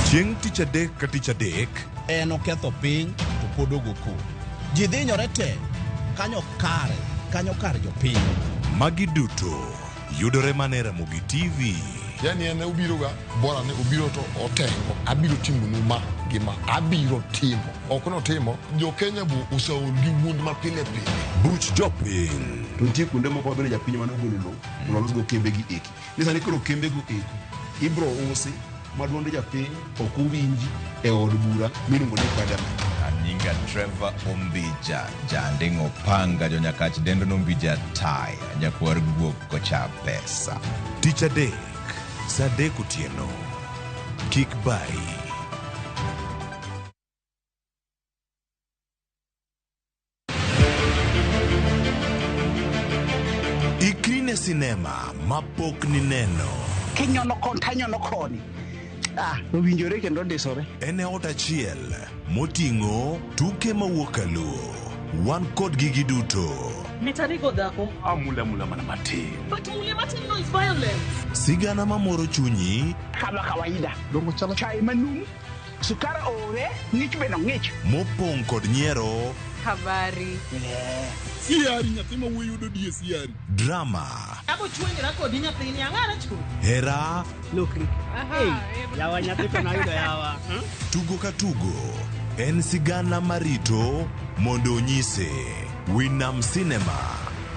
Chieng' tich adek ka tich adek, en oketho piny to pod ogoko. Ji dhinyore te, kanyo kar jopiny. Magi duto yudore mana e Ramogi TV. Yani ene ubiro ga bora ne ubiro to otengo abiro timo numa gima abiro timo okono timo jo Kenya bu usaul gi wund ma pile buch jopiny to tie kunde moko bende japiny mano golo lo lolos go kembe gi eki nisani koro kembe go eki ibro usi maduonde japiny ok uwinji e od bura miluongo ni parliament. Nyinga Trevor Ombija jandingo panga jo nyakach dendo nombija tai nyakwar guok kocha pesa. Tich adek Sadek otieno, kik bai. Ikrine sinema mapok ni neno. Kinyono kon tanyono koni. Owinjore kendo disore. Ene ot achiel moting'o tuke mawuok Luo. Wan kod gigi duto. Mitarigo dhako. Mula mana matin. But mula matin no is violence. Sigana mamoro chunyi. Kama kawaida. Dongo chala chai manum. Sukara ore. Ngich beno ngich. Mopong kod nyiero. Habari. Siari nyathima wuyudo die siari. Drama. Abo chwengira kodi nyathini ang'ara chku. Hera. Lokri. Yawa nyathi to nayudo yawa. Tugo ka tugo. En sigana marito mondo onyise. Winam Cinema,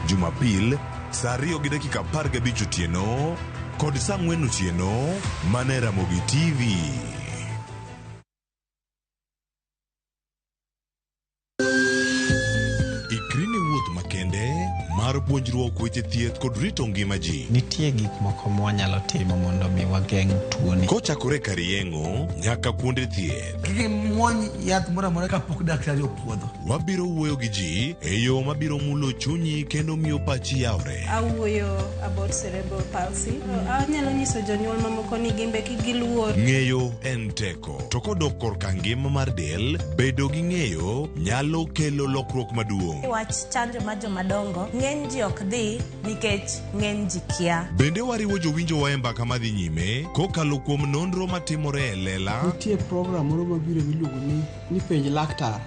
Jumapil, saa 2:15 otieno, kod saa 4 otieno, mana e Ramogi TV. Ikrine wuoth makende mar puonjruok weche thieth kod rito ngima ji. Nitie gik moko mwanyalo timo mondo mi wageng' tuoni. Kochakore kar yeng'o nyaka kuonde thieth. Kiki mwony yath mora mora kapok daktari opuodho. Wabiro wuoyo gi ji e yo mabiro mulo chunyi kendo miyo pachi yawre. Awuoyo about cerebral palsy. Anyalo nyiso jonyuol mamoko ni gimbe giluor. Ng'eyo en teko. To kodok korka ngima mar del, bedo gi ng'eyo nyalo kelo lokruok maduong'. Wach chanjo ma jomadongo ng'eny ji ok dhi nikech ng'eny ji kia. Bende wariwo jowinjo wa e mbaka madhi nyime kokalo kuom nonro matimore e lela. Nitie program moro mabiro miluongo ni penj laktar.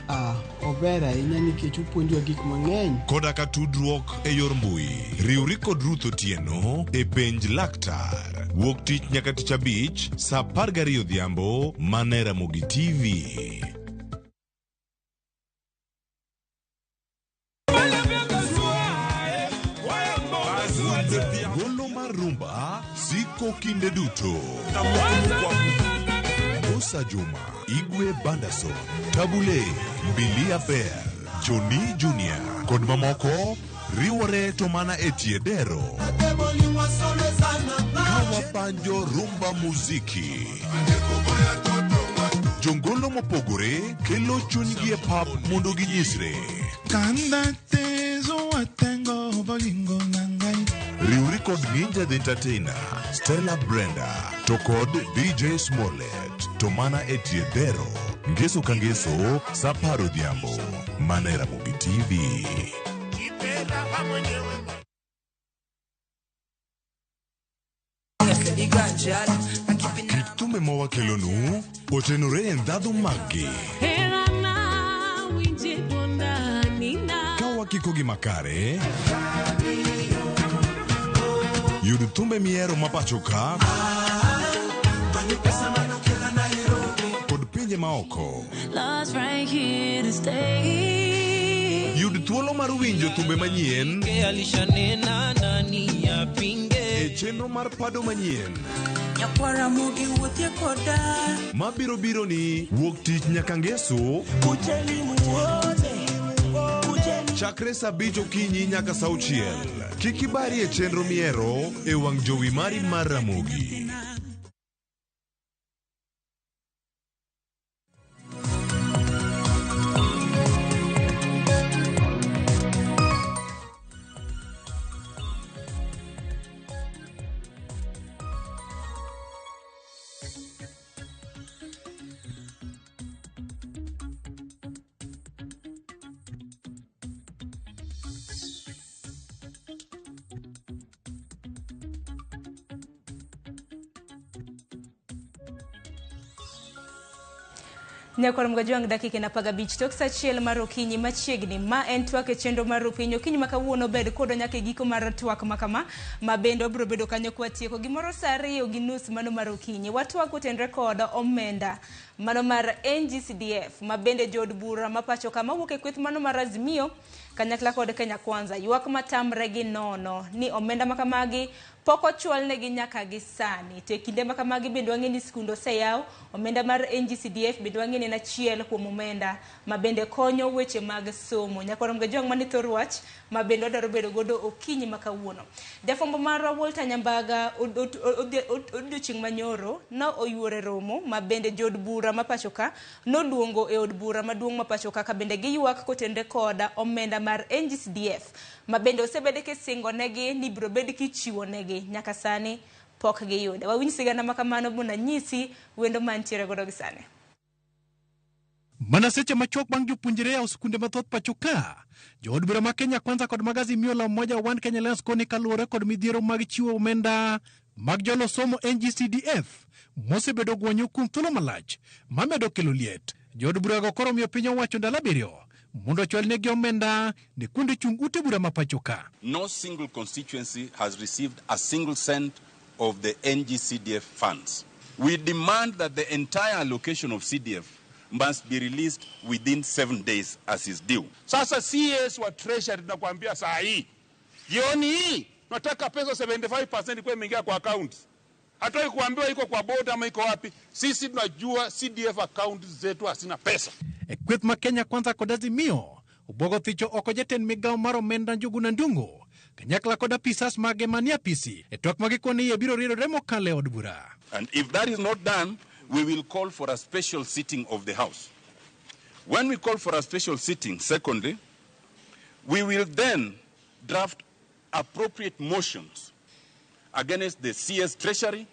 Ober ahinya nikech opuonjowa gik mang'eny. Koda ka tudruok e yor mbui. Riwri kod Ruth Otieno e penj laktar. Wuok tich nyaka tich abich, saa 12 odhiambo, mana e Ramogi TV. Golo mar rumba siko kinde duto. Musa Juma, Igwe Banderson, Tabule, Billy Abel, Johnny Junior, kod mamoko riwore to mana e tiedero. Kawa panjo rumba muziki. Jongolo mopogore kelo chunygi e pap mondo ginyisre. Kanda tezo watengo bolingo nangai. Riwri kod Ninja the Entertainer, Stella Brenda, to kod DJ Smollett, to mana e tiedero. Ngeso ka ngeso, saa 10 odhiambo, mana e Ramogi TV. Kit thumbe mawakelonu otenore e ndhadhu maggi. Ka wakiko gi makare, yud thumbe mihero ma pacho ka kod pinje maoko. Yud thuolo mar winjo thumbe manyien e chenro mar Pado Manyien Ramogi wuothie koda mabiro biro ni wuok tich nyaka ngeso chakre saa 5 okinyi nyaka saa 6. Kik ibari e chenro miero e wang' jowi mari mar Ramogi. Nyakor mgajuang dakika na paga bich tok sachiel mar okinyi machiegni ma en twak e chenro mar piny okinyi makawuono bed kodo nyaka giko mar twak makama ma bendo bro bedo kanyo kwa tieko gimoro saa 2:30 mano mar okinyi watwak utendre kod omenda mano mar NGCDF ma bende jod bura mapacho kama wuok e kweth mano mar Azimio kanyakla kod Kenya Kwanza ywak matamre gi nono ni omenda makamagi poko chwal negi nyaka gi sani te kinde makamagi bende wang'eni skundo seyaw omenda mar NGCDF bende wang'eni na chiel kuom omenda ma bende konyo weche mag somo nyakoro mga jong mani thorwach ma bende odaro bedo godo okinyi makawuono jafombo mar Walter Nyambaga odiochieng' manyoro no oyuore romo ma bende jod bura mapachoka noluongo e od bura maduong' mapachoka ka bende giywak kotende koda omenda mar NGCDF ma bende osebede ke singo negi ni bro bed kichiwo negi nyaka sani pok giyude wawinj sigana makamano buna nyisi wendo mantiere godo gi sani Mana seche machok bang' jopuonjre au skunde mathoth pachoka jood bura ma Kenya Kwanza kod mag Azimio la Umoja One Kenya Alliance koni kaluwore kod midhiero mag chiwo omenda mag jolo somo NGCDF mosebedo gwonyo kuom thuolo malach mamedo kelo liet jood bura go koro miyo piny owacho ndalo 7 mondo chwal negi omenda ne kuonde chung ute bura mapachoka. No single constituency has received a single cent of the NGCDF funds. We demand that the entire allocation of CDF must be released within 7 days as is due. Sasa CS wa treasury tunakuambia saa hii jioni hii tunataka pesa 75% kwa imeingia kwa account. Hatoi kuambiwa iko kwa board ama iko wapi. Sisi tunajua CDF account zetu hasina pesa. Kweth ma Kenya Kwanza kod Azimio ubwogo thicho oko jatend migawo mar omenda Njuguna Ndung'u kanyakla kod apisas mage manie apisi e twak magikoni iye biro riedore mokale od bura. And if that is not done, we will call for a special sitting of the House. When we call for a special sitting, secondly, we will then draft appropriate motions against the CS Treasury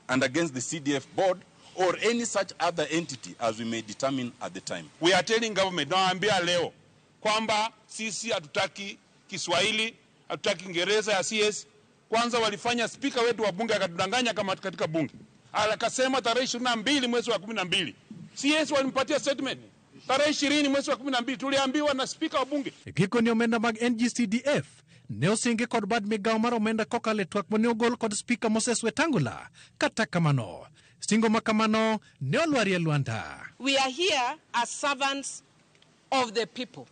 and against the CDF board or any such other entity as we may determine at the time. We are telling government, naambia leo kwamba sisi hatutaki Kiswahili, hatutaki Kiingereza ya CS. Kwanza walifanya speaker wetu wa bunge akatudanganya kama katika bunge. Akasema tarehe 22 mwezi wa 12. CS walimpatia statement. Tarehe 20 mwezi wa 12 tuliambiwa na speaker wa bunge. Giko ni omenda mag NGCDF ne osingi kod bad migawo mar omenda kokale twak mane ogol kod speaker Moses Wetangula kata kamano singo makamano ne olwari e Luanda. We are here as servants of the people.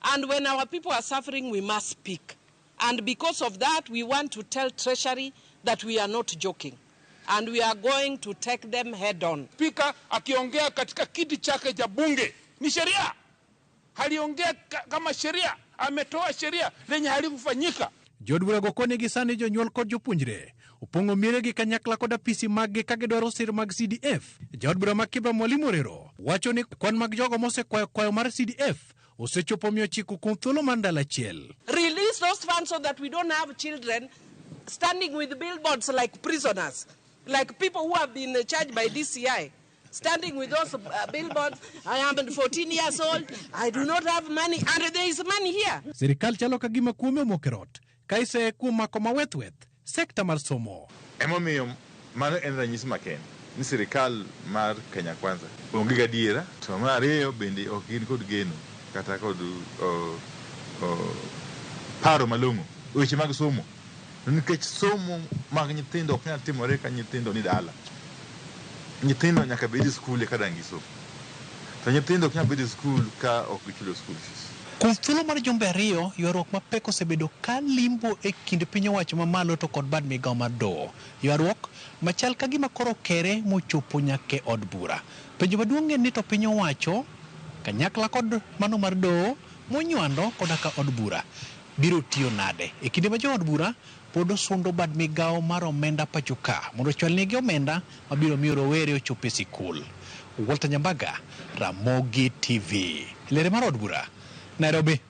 And when our people are suffering, we must speak. And because of that, we want to tell Treasury that we are not joking. And we are going to take them head on. Speaker akiongea katika kiti chake cha bunge ni sheria. Haliongea kama sheria. Ametoa sheria lenye halikufanyika. Jod bura go koni gi sani jonyuol kod jopuonjre upongo miere gi kanyakla kod apisi mag ka gidwaro sir mag CDF. Jod bura ma Kiba Mwalimu Rero wacho ni kwan mag jogo mosekwayo mar CDF osechopo miyo chiko kuom thuolo mar ndalo achiel. Release those funds so that we don't have children standing with billboards like prisoners, like people who have been charged by DCI. Standing with those billboards, I am 14 years old, I do not have money, and there is money here. Sirikal chalo kagima kuome mokerot, kaise kuom mako mawethweth, sekta mar somo. Emomiyo mano en ranyisi maken ni sirikal mar Kenya Kwanza onge gadiera, to mar ariyo bende ok gin kod geno kata kod paro malong'o weche mag somo, nikech somo mag nyithindo ok nyal timore ka nyithindo ni dala. Nyithindo nyaka bedi skule ka dangi somo. To nyithindo knya bedo skul ka ok gichulo school fees. Kuom thuolo mar jumbe ariyo, ywaruok mapek osebedo ka limbo e kind piny owacho mamalo to kod bad migao mar doho. Ywaruok machal ka gima koro kere mochopo nyake od bura. Penjo maduong' en ni to piny owacho kanyakla kod mano mar doho monywando koda ka od bura biro tiyo nade e kinde ma jo od bura pod osundo bad migao mar omenda pacho ka mondo chwalnegi omenda mabiro miyo rowere ochop e sikul. Walter Nyambaga, Ramogi TV. Lere mar od bura, Nairobi.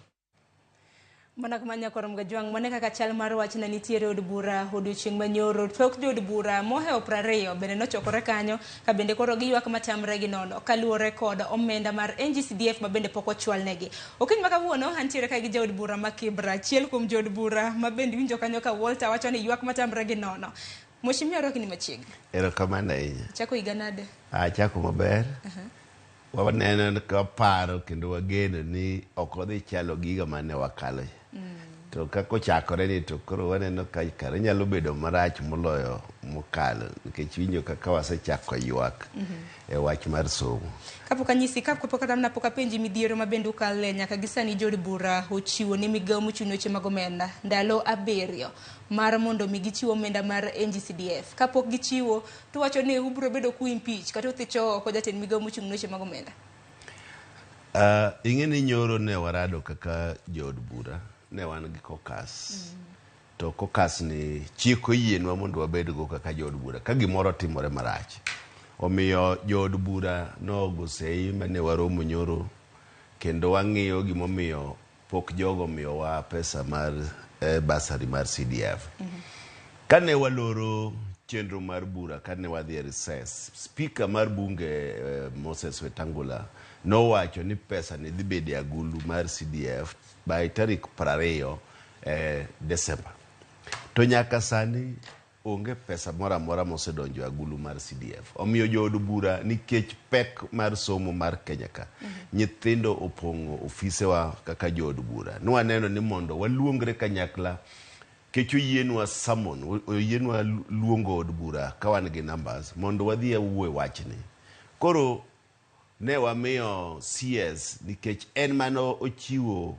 Mana kumanya korom gajuang mane kaka chal mar wach na nitiere od bura odiochieng' manyoro tok jo od bura moheo 20 bende nochokore kanyo ka bende koro giywak matamre gi nono kaluore kod omenda mar NGCDF ma bende pok ochwalnegi. Okiny ma kawuono antiere ka gi jo od bura ma Kibra, achiel kuom jo od bura ma bende winjo kanyo ka Walter wacho ni ywak matamre gi nono. Mheshimiwa Roki ni machiegni. Erokamano ahinya. Chako higa nade? Chako maber. Waneno ka paro kendo wageno ni ok odhi chalo giga mane wakalo. To kako chakore ni to koro waneno ka kare nyalo bedo marach moloyo mokalo nikech winjo kaka wasechako ywak e wach mar somo. Kapok anyisi kapok atamna pok apenji midhiero mabende ukale nyaka gisani jo od bura ochiwo ni migao mochung' weche mag omenda ndalo 7 mar mondo mi gichiwo omenda mar NGCDF. Kapok gichiwo to wacho ni ubro bedo ku impeach kata uthicho oko jatend migao mochung' weche mag omenda. Ing'eni nyoro ne warado kaka jo od bura ne wan gi kokas. To kokas ni chiko yienwa mondo wabed go kaka jo od bura ka gimoro timore marach. Omiyo jo od bura nogo sei mane waromo nyoro kendo wang'iyo gimomiyo pok jogo miyo wa pesa mar basari mar CDF. Kane waloro chenro mar bura kane wadhi recess, speaker mar bunge Moses Wetangula nowacho ni pesa ni dhi bede agulu mar CDF by tarik 20 Desemba. To nyaka sani onge pesa mora mora mosedonjo agulu mar CDF. Omiyo jo od bura nikech pek mar somo mar Kenya ka. Nyithindo opong'o ofise wa kaka jo od bura. Nwaneno ni mondo waluongre kanyakla kecho yienwa summon, yienwa luongo od bura ka wan gi numbers mondo wadhi wuoye wachni. Koro ne wamiyo CS nikech en mano ochiwo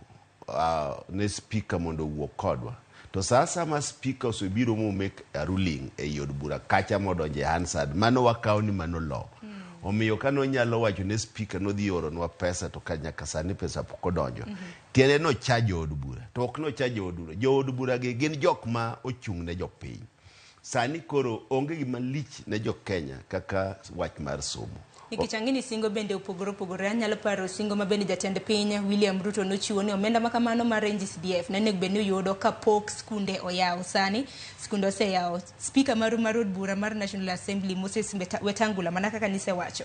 ne speaker mondo wuok kodwa. To sasa ma speaker osebiro mo make a ruling e yod bura kacha modonje Hansard mano wakao ni mano law. Omiyo kano nyalo wacho ne speaker no dhi oro nwa pesa to kanyaka sani pesa pok odonjo. Tiende no charge od bura. To ok no charge od bura. Jo od bura gi gin jok ma ochung' ne jopiny. Sani koro onge gima lich ne jo Kenya kaka wach mar somo. Ikichangini singo bende upogore anyalo paro singo mabende jatend piny William Ruto nochiwo ni omenda makamano mar NGCDF nene bende yudo kapok skunde oyaw. Sani skunde oseyaw. Speaker mar od bura mar National Assembly Moses Wetangula manaka kanise wacho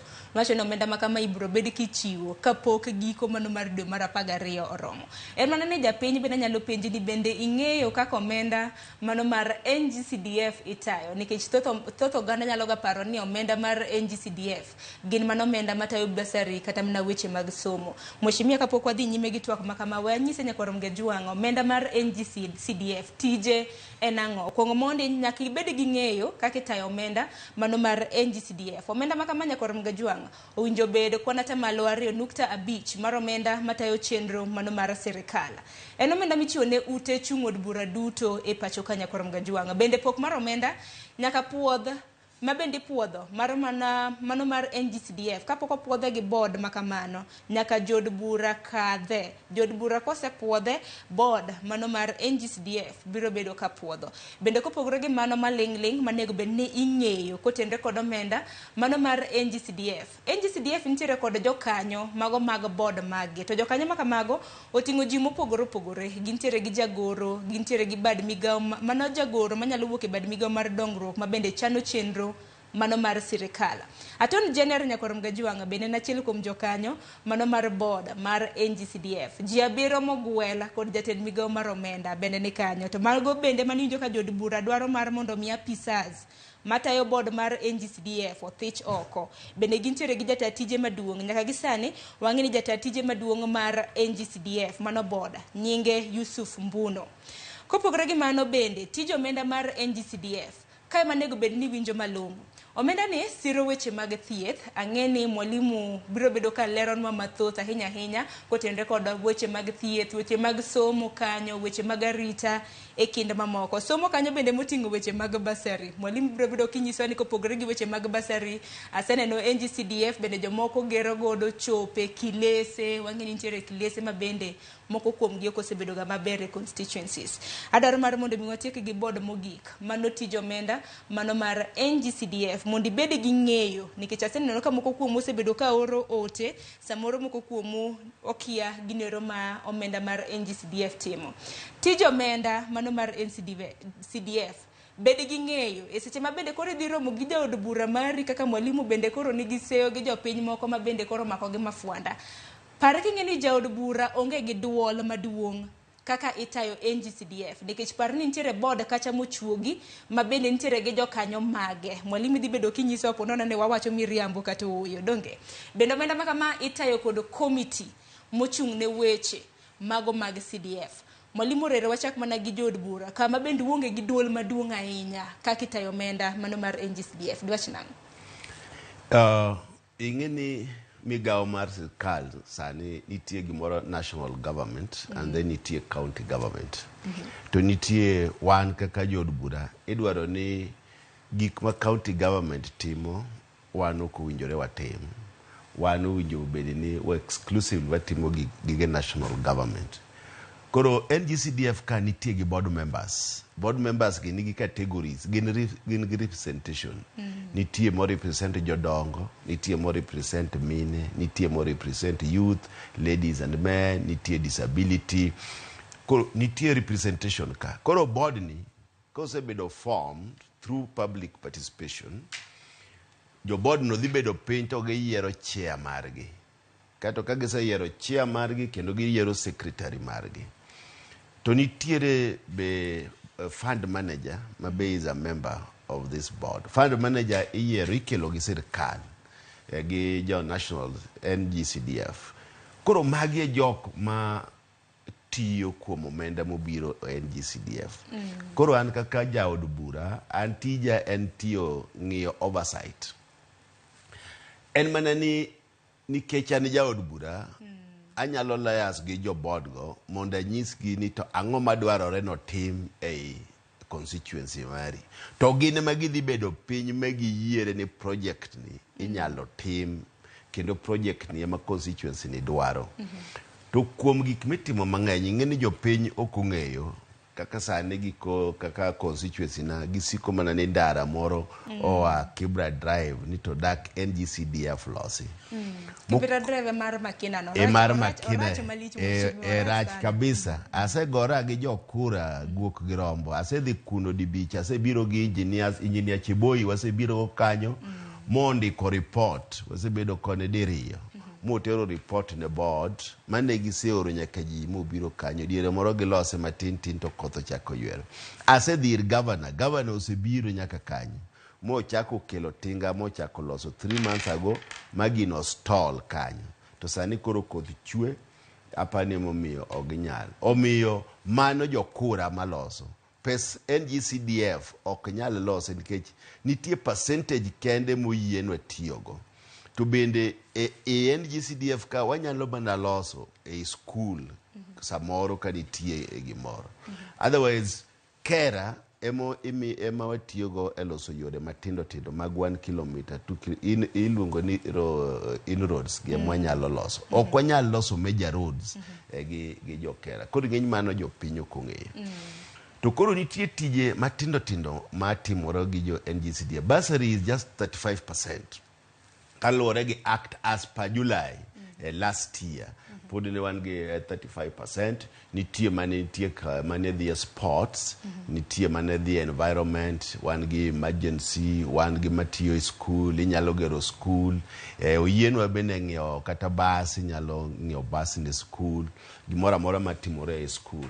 ni omenda makama ibro bedi kichiwo kapok giko mano mar dwe mar 12 oromo. En manane japiny bende nyalo penji ni bende ing'eyo kaka omenda mano mar NGCDF itayo nikech thoth oganda nyalo ga paro ni omenda mar NGCDF gin mano omenda matayo basari kata mna weche mag somo. Mheshimiwa kapok wadhi nyime gi twak makama wanyise nyakorom Gajuang omenda mar NGCDF tije enang'o. Kuongo mondi nyaka ibed gi ng'eyo kaka itayo omenda mano mar NGCDF. Omenda makama nyakorom Gajuang owinjo bed kwanata malo 2.5 mar omenda matayo chenro mano mar serikal. En omenda michiwo ne ute chung' od bura duto e pacho ka nyakorom Gajuang. Bende pok mar omenda nyaka puodh mabende puodho mano mar NGCDF kapok opuodhe gi board makamano nyaka jod bura kadhe. Jod bura kose puodhe board mano mar NGCDF biro bedo ka puodho. Bende kopogore gi mano malingling manego bed ni ing'eyo kotenre kod omenda mano mar NGCDF. NGCDF nitiere kod jokanyo mago mag board magi. To jokanyo makamago oting'o ji mopogore gintiere gi jagoro, gintiere gi bad migao mano jagoro manyalo wuok e bad migao mar dongruok mabende chano chenro mano mar sirikal. Attorney General nyakorom Gajuang bende nachiel kuom jokanyo mano mar board mar NGCDF. Ji 7 mogwela kod jatend migao mar omenda bende ni kanyo. To mago bende maniwinjo ka jod bura dwaro mar mondo mi apisas matayo board mar NGCDF othich oko. Bende gintiere gi jata tije maduong' nyaka gisani wang'eni jata tije maduong' mar NGCDF mano board nyinge Yusuf Mbuno. Kopogore gi mano bende tije omenda mar NGCDF kae manego bed ni winjo malong'o. Omenda ni siro weche mag thieth. Ang'eni mwalimu biro bedo ka leronwa mathoth ahinya ahinya kotenre kod weche mag thieth, weche mag somo kanyo, weche mag arita e kind mamoko. Somo kanyo bende moting'o weche mag basari. Mwalimu biro bedo kinyiso ni kopogore gi weche mag basari, aseneno NGCDF bende jomoko gero godo chope, kilese, wang'eni nitiere kilese ma bende moko kuom gi osebedo ga maber e constituencies. Adwaro mar mondo mi watiek gi board mogik mano tij omenda mano mar NGCDF mondo ibed gi ng'eyo nikech aseneno ka moko kuom osebedo ka oro ote samoro moko kuom okia ginero ma omenda mar NGCDF timo. Tij omenda mano mar NCDF bed gi ng'eyo e seche ma bende koro idhi romo gi jaod bura mari kaka mwalimu bende koro nigi seyo gi jopiny moko ma bende koro mako gi mafuanda. Pare king'eni jaod bura onge gi duol maduong' kaka itayo NGCDF nikech par ni nitiere board kacha mochuogi ma bende nitiere gi jokanyo mage. Mwalimu dhi bedo kinyiso po nono ne wawacho miriambo kata oyo donge. Bende omenda ma kama itayo kod committee mochung' ne weche mago mag CDF. Mwalimu rero wachak mana gi jood bura kama bende uonge gi duol maduong' ahinya kaka itayo omenda mano mar NGCDF. Dwach nang'o? Ing'eni migao mar sirkal sani nitie gimoro national government and then nitie county government. To nitie wan kaka jood bura idwaro ni gik ma county government timo wan ok owinjore watim. Wan owinjo bed ni we exclusive watimo gige national government. Koro NGCDF ka nitie gi board members. Board members gi nigi categories, gin gi representation. Nitie mo represent jodongo, nitie mo represent mine, nitie mo represent youth, ladies and men, nitie disability. Koro nitie representation ka. Koro board ni kosebedo formed through public participation, jo board no dhi bedo piny to giyiero chair margi. Kato ka giseyiero chair margi kendo giyiero secretary margi. To nitiere be fund manager ma be is a member of this board. Fund manager iyiero ikelo gi sirkal gi jo national NGCDF. Koro magi e jok ma tiyo kuom omenda mobiro NGCDF. Koro an kaka jaod bura an tija en tiyo ng'iyo oversight. En mana ni nikech an jaod bura anyalo layas gi jo board go mondo anyisgi ni to ang'o madwarore notim ei constituency mari. To gin ma gidhi bedo piny ma giyiere ni project ni inyalo tim kendo project ni ema constituency ni dwaro. To kuom gik mitimo mang'eny ing'eni jopiny ok ong'eyo kaka sani giko kaka constituency na gisiko mana ni ndara moro oa Kibra Drive ni to dak NGCDF losi. Kibra Drive mar Makina no. Mar Makina rach kabisa. Asegora gi jokura guok gi rombo. Asedhi kuno dibicha. Asebiro gi engineer Chiboi wasebiro kanyo mondi ko report. Wasebedo kone diriyo. Motero report ne board mane giseoro nyaka ji mobiro kanyo diere moro gilose matin tin to koth ochako ywero. Asedhir governor osebiro nyaka kanyo mochako kelo tinga mochako loso 3 months ago magino stall kanyo to sani koro koth chwe apani momiyo oginyal omiyo mano jokura maloso pes NGCDF ok nyal loso nikech nitie percentage kende moyienwa tiyogo. To bende e NGCDF ka wanyalo bana loso e school samoro ka nitie e gimoro. Otherwise kera ema watiyogo e loso yore matindo tindo mag 1 kilometer iluongo ni in roads gi wanyalo loso. Ok wanyalo loso major roads gi jokera. Koro ng'eny mano jopiny ok ong'eyo. To koro nitie tije matindo tindo matimore gi jo NGCDF. Bursary is just 35%. Kaluwore gi act as per July last year. Pod ne wan gi 35%. Nitie mane dhie sports, nitie mane dhie environment, wan gi emergency, wan gi matiyo e school, inyalo gero school. Oyienwa bende ng'iewo kata bus, inyalo ng'iewo bus ne school, gimoro amora matimore e school.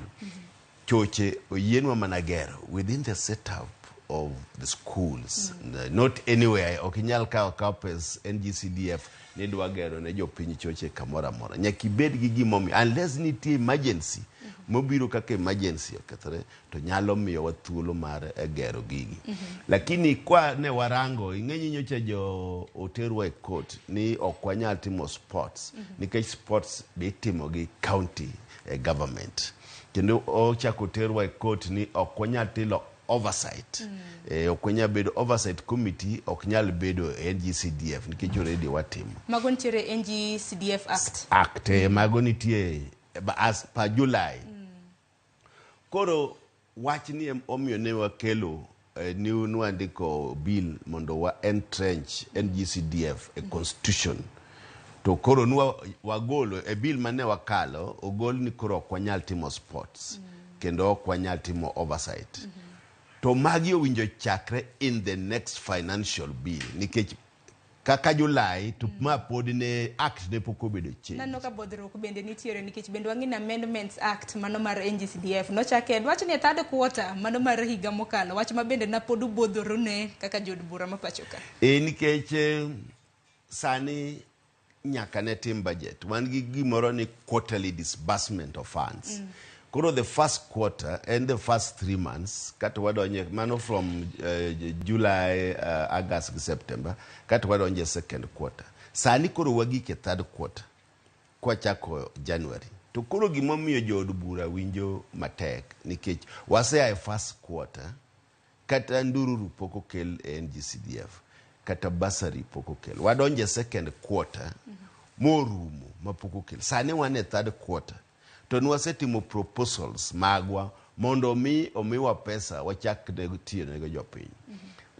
Choche oyienwa mana gero within the setup of the schools, not anywhere. Okinyal ka pes NGCDF ni dwa gero ne jopiny choche kamora mora. Nyaki bed gi gimomi unless nitie emergency mobiro kaka emergency okethore to nyalo miyo wathuolo mar gero gigi. Lakini kwa ne warango ing'enyi nyocha jo oterwa e court ni ok wanyal timo sports nikech sports be itimo gi county government. Kendo ochako oterwa e court ni ok wanyal tilo oversight. Ok wanyal bedo oversight committee, ok nyal bedo NGCDF nikech already watimo. Mago nitiere NGCDF Act. Mago nitie as per July. Koro wach ni omiyo ne wakelo ni nwandiko bill mondo wa entrench NGCDF a constitution. To koro nwa wagolo e bill mane wakalo ogol ni koro ok wanyal timo sports kendo ok wanyal timo oversight. To magi owinjo chakre in the next financial bill nikech kaka July to ma pod ne act ne pok obedo change. Nano ka bodhruok bende nitiere nikech bende wang'in Amendments Act mano mar NGCDF nochake wach ni third quarter mano mar higa mokalo wach ma bende na pod ubodhoro ne kaka jod bura ma pacho ka. Nikech sani nyaka ne tim budget wan gi gimoro ni quarterly disbursement of funds. Koro the first quarter and the first 3 months kata wadonje mano from July, August, September kata wadonje second quarter. Sani koro wagike third quarter kwa chako January. To koro gimomiyo jood bura winjo matek nikech wasea first quarter kata ndururu poko kel NGCDF kata basari poko kel. Wadonje second quarter morumo mapoko kel. Sani wane third quarter. To nwasetimo proposals magwa mondo omiwa pesa wachak nego tiyo nego jopiny.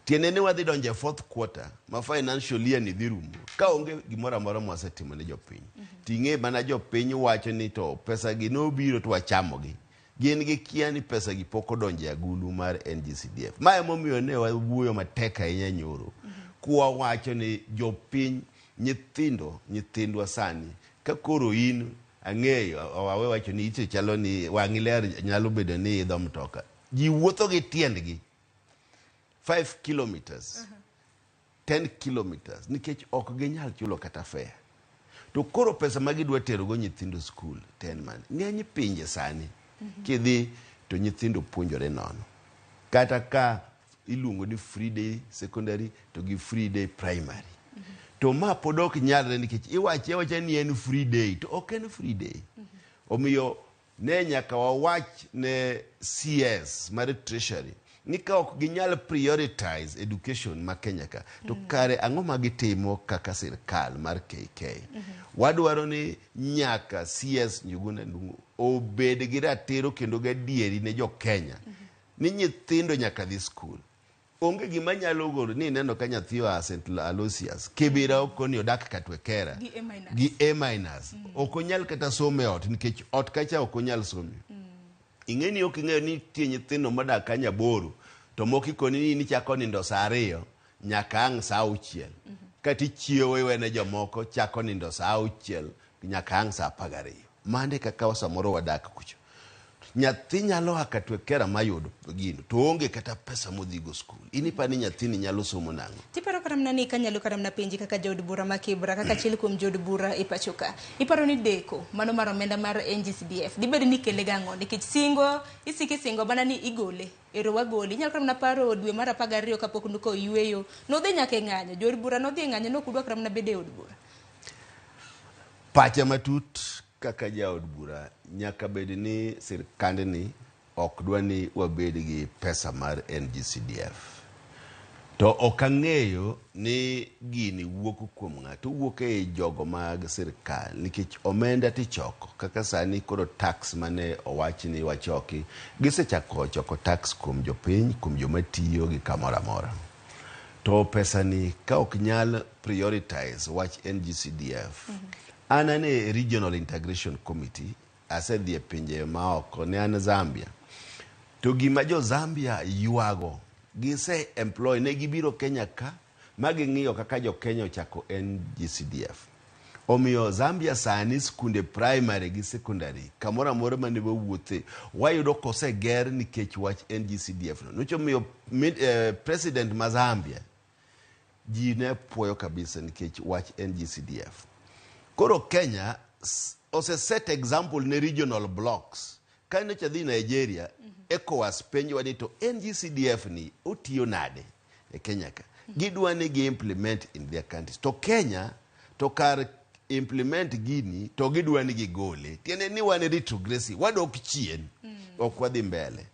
Tiene ni wadhi donje fourth quarter ma financial year ni dhi rumo ka onge gimoro amora mwasetimo ne jopiny. Ting'e mana jopiny wacho ni to pesa gi nobiro to wachamogi. Gin gi kia ni pesa gi pok odonje agulu mar NGCDF. Ma emomiyo ne wawuoyo matek ahinya nyoro. Kwa wacho ni jopiny nyithindwa sani ka koro in ang'eyo wawe wacho ni ite chalo ni wang'i ler nyalo bedo ni idho mtoka. Ji wuotho gi tiendgi 5 kilometers 10 kilometers nikech ok ginyal chulo kata fare. To koro pesa ma gidwa tero go nyithindo school 10 man. Ng'eny pinje sani kidhi to nyithindo puonjore nono. Kata ka iluongo ni free day secondary to gi free day primary. To ma pod ok nyalre nikech iwache ni en free day to ok en free day. Omiyo ne nyaka wawach ne CS mar treasury ni ka ok ginyal prioritize education ma Kenya ka to kare ang'o ma gitimo kaka sirkal mar KK. Wadwaro ni nyaka CS Njuguna Ndung'u obed gi ratiro kendo gadieri ne jo Kenya ni nyithindo nyaka dhi school. Onge gima nyalo goro ni neno ka nyathi wa St. Aloysius Kibira okoni odak Katwekera gi A-. Ok onyal kata some ot nikech ot kacha ok onyal some. Ing'eni ok ing'eyo ni tie nyithindo modak kanya boro to moko ikoni ni chako nindo saa 2 nyaka ang' saa 6. Kati chiewo iwene jomoko chako nindo saa 6 nyaka ang' saa 12. Mande kaka samoro wadak kucho. Nyathi nyalo Katwekera mayudo gino to onge kata pesa modhigo school. Inipa ni nyathini nyalo somo nang'o? Tiparo kata mna ni kanyalo kata mna penji kaka jod bura ma Kibra kaka chiel kuom jod bura e pachoka. Iparo ni deko mano mar omenda mar NGCDF dibed ni kele gang'o nikech singo isiki singo bana ni igole ero wagoli. Nyalo kata mna paro dwe mar 12 kapok nuko yweyo no dhi nyaka ng'anyo jod bura no dhi ng'anyo no kudwa kata mna bede od bura. Pacha matut kaka jaod bura nyaka bed ni sirkande ni ok dwa ni wabed gi pesa mar NGCDF. To ok ang'eyo ni gini wuok kuom ng'ato wuok e jogo mag sirkal nikech omenda tichoko kaka sani koro tax mane owach ni wachoki gisechako choko tax kuom jopiny kuom joma tiyo gi kamora mora. To pesa ni ka ok nyal prioritize wach NGCDF. Anane Regional Integration Committee asedhi e pinje maoko ne an Zambia. To gima jo Zambia yuago gise employ ne gibiro Kenya ka magi ng'iyo kaka jo Kenya ochako NGCDF. Omiyo Zambia sani skunde primary gi secondary kamora amora mane wawuothe wayudo koseger nikech wach NGCDF no. Nucho miyo president ma Zambia ji ne puoyo kabisa nikech wach NGCDF. Koro Kenya ose set example ne regional blocks Kane chadhi Nigeria, ECOWAS penjo wani to NGCDF ni utiyo nade e Kenya ka. Gidwa ni gi implement in their countries. To Kenya, to kar implement gini, to gidwa ni gigole. Tiene ni wane retrogressive, wadok chien, okwadhi mbele.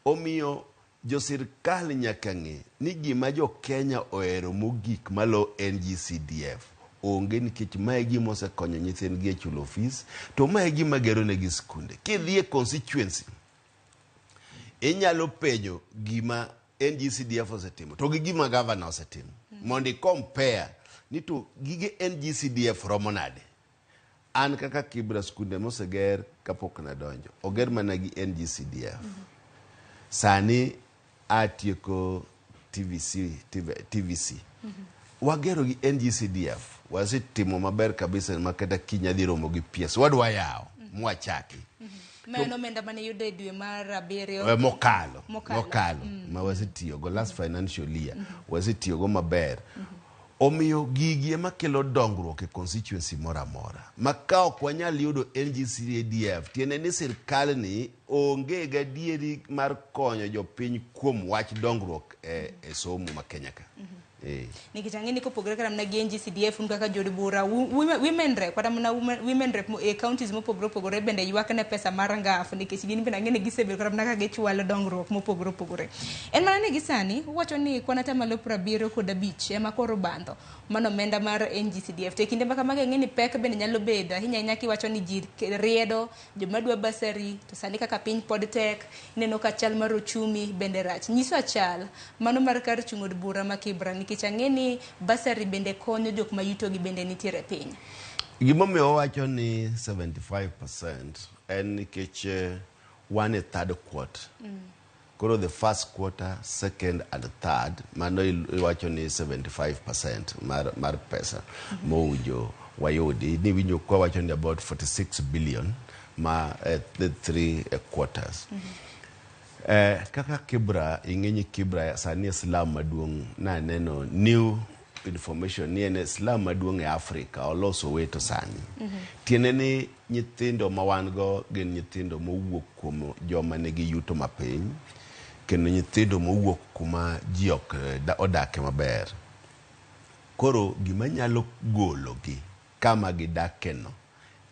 Omiyo, jo sirkal nyaka ng'e ni gima jo Kenya oero mogik malo NGCDF onge nikech mae gima osekonyo nyithindgi e chulo fees, to mae gima gero negi skunde. Kidhi e constituency inyalo penjo gima NGCDF osetimo to gi gima governor osetimo mondo compare ni to gige NGCDF romo nade. An kaka Kibra skunde moseger kapok na donjo oger mana gi NGCDF. Sani atieko TVC. Wagero gi NGCDF. Wasitimo maber kabisa makata kinya dhi romo gi PS. Wadwa yao mwachaki. Mano menda mane yude dwe mar 7 mokalo. Ma wasitiyo go last financial year. Wasitiyo go maber. Omiyo gigi ema kelo dongruok e constituency mora mora. Maka ok wanyal yudo NGCDF, tiene ni sirkal ni onge gadieri mar konyo jopiny kuom wach dongruok e somo ma Kenya ka. Nikitangeni kopogore kara mna NGCDF kaka jodi bura women rep kata mna women rep e counties mopogore bende ywak ne pesa mar ngafu nikech gin bende ngene gisebedo kara mna ka gichwalo dongruok mopogore. En mana ni gisani wacho ni kwanata malo 75 ema koro bando mano menda mar NGCDF te kinde maka mage ngeni pek bende nyalo bedo ahinya nyaki wacho ni ji riedo joma dwa basari to sani kaka piny pod tek neno ka chal mar ochumi bende rach nyiso achal mano mar kar chungod bura ma Kibra nikech angeni basari bende konyo jok ma yuto gi bende nitiere piny. Gimomiyo wacho ni 75% en nikech 1/3 quarter. Koro the first quarter, second and third, mano iwacho ni 75% mar pesa mowinjo wayudi. Ni winjo kwa wacho ni about 46 billion ma the 3 quarters. Kaka Kibra, ing'enyi Kibra sani Islam maduong' na neno new information ni en Islam maduong' e Afrika oloso weto sani. Tiene ni nyithindo mawango gin nyithindo mowuok kuom joma nigi yuto mapiny kendo nyithindo mowuok kuma ji ok odake maber. Koro gima nyalo gologi kama gidakeno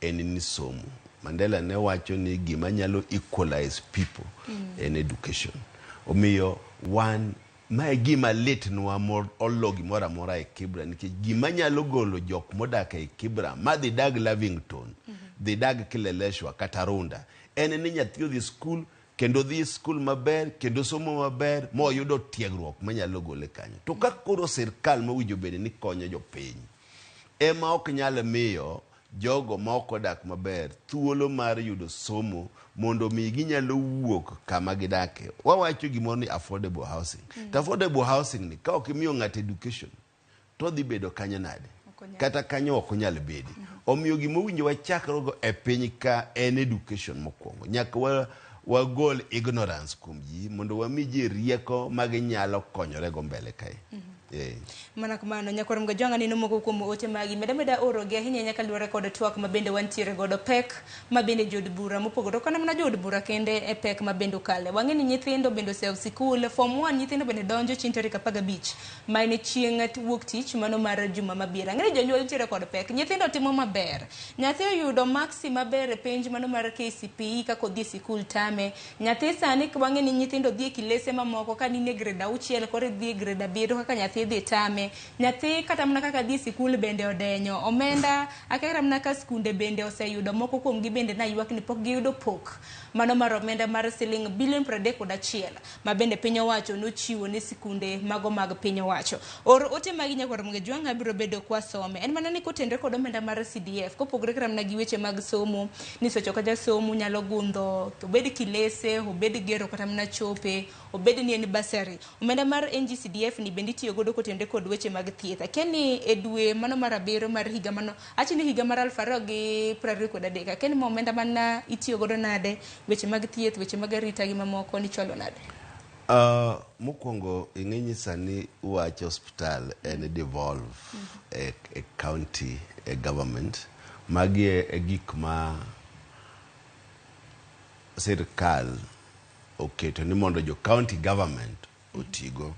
en ni somo. Mandela ne wacho ni gima nyalo equalize people in education. Omiyo mae gima lit nwa ologi mora mora e Kibra nikech gima nyalo golo jok modaka e Kibra madhi dag Lavington, dhi dag Kileleshwa kata Runda. En ni nyathi odhi skul kendo dhi skul maber kendo somo maber moyudo tiegruok manyalo gole kanyo. To ka koro sirkal mowinjo bede ni konyo jopiny ema ok nyalo miyo jogo ma ok odak maber thuolo mar yudo somo mondo mi ginyalo wuok kama gidake. Wawacho gimoro ni affordable housing. To affordable housing ni ka ok imiyo ng'ato education to dhi bedo kanyo nade. Kata kanyo ok onyal bedi. Omiyo gimowinjo wachakrogo e piny ka en education mokwongo. Nyaka wagol ignorance kuom ji mondo wami ji rieko ma ginyalo konyore go mbele kae. Mana kamano nyakwar mga jonga nino moko kuom ote magi meda oro gi ahinya nyaka luore kod twak mabende wantiere godo pek mabende jod bura mopogore kana mana jod bura kende e pek mabende kale wang'eni nyithindo bende oseo sikul form 1 nyithindo bende donjo chieng' tarik 15 ma en chieng' wuok tich mano mar juma mabiro. Ng'eni jonyuol tiere kod pek nyithindo timo maber nyathi oyudo maxi maber e penj mano mar KCPE kaka odhi sikul tame nyathi sani wang'eni nyithindo dhi e kilese mamoko ka nine grade 6 kore dhi e grade 7 kaka nyathi dhi tame nyathi kata mana kaka dhi sikul bende odenyo omenda akera mana ka skunde bende oseyudo moko kuom gi bende na ywak ni pok giyudo pok mano mar omenda mar siling bilion 31 ma bende piny owacho nochiwo ne sikunde mago mag piny owacho. Or ote magi nyakwar mga jwanga biro bedo kwa some en mana ni kotendre kod omenda mar CDF kopogore kram na gi weche mag somo ni secho kaja somo nyalo gundho obed kilese obed gero kata mana chope obed ni en basari omenda mar NGCDF ni bende tiyo godo kotende kod weche mag thieth akeni e dwe mano mar 7 mar higa mano achini higa mar 2023 akeni omenda mana itiyo godo nade weche mag thieth weche mag arita gi mamoko ni cholo nade. Mokwongo ing'enyi sani wacho hospital en devolve e county government magi e gik ma sirkal oketo ni mondo jo county government otigo,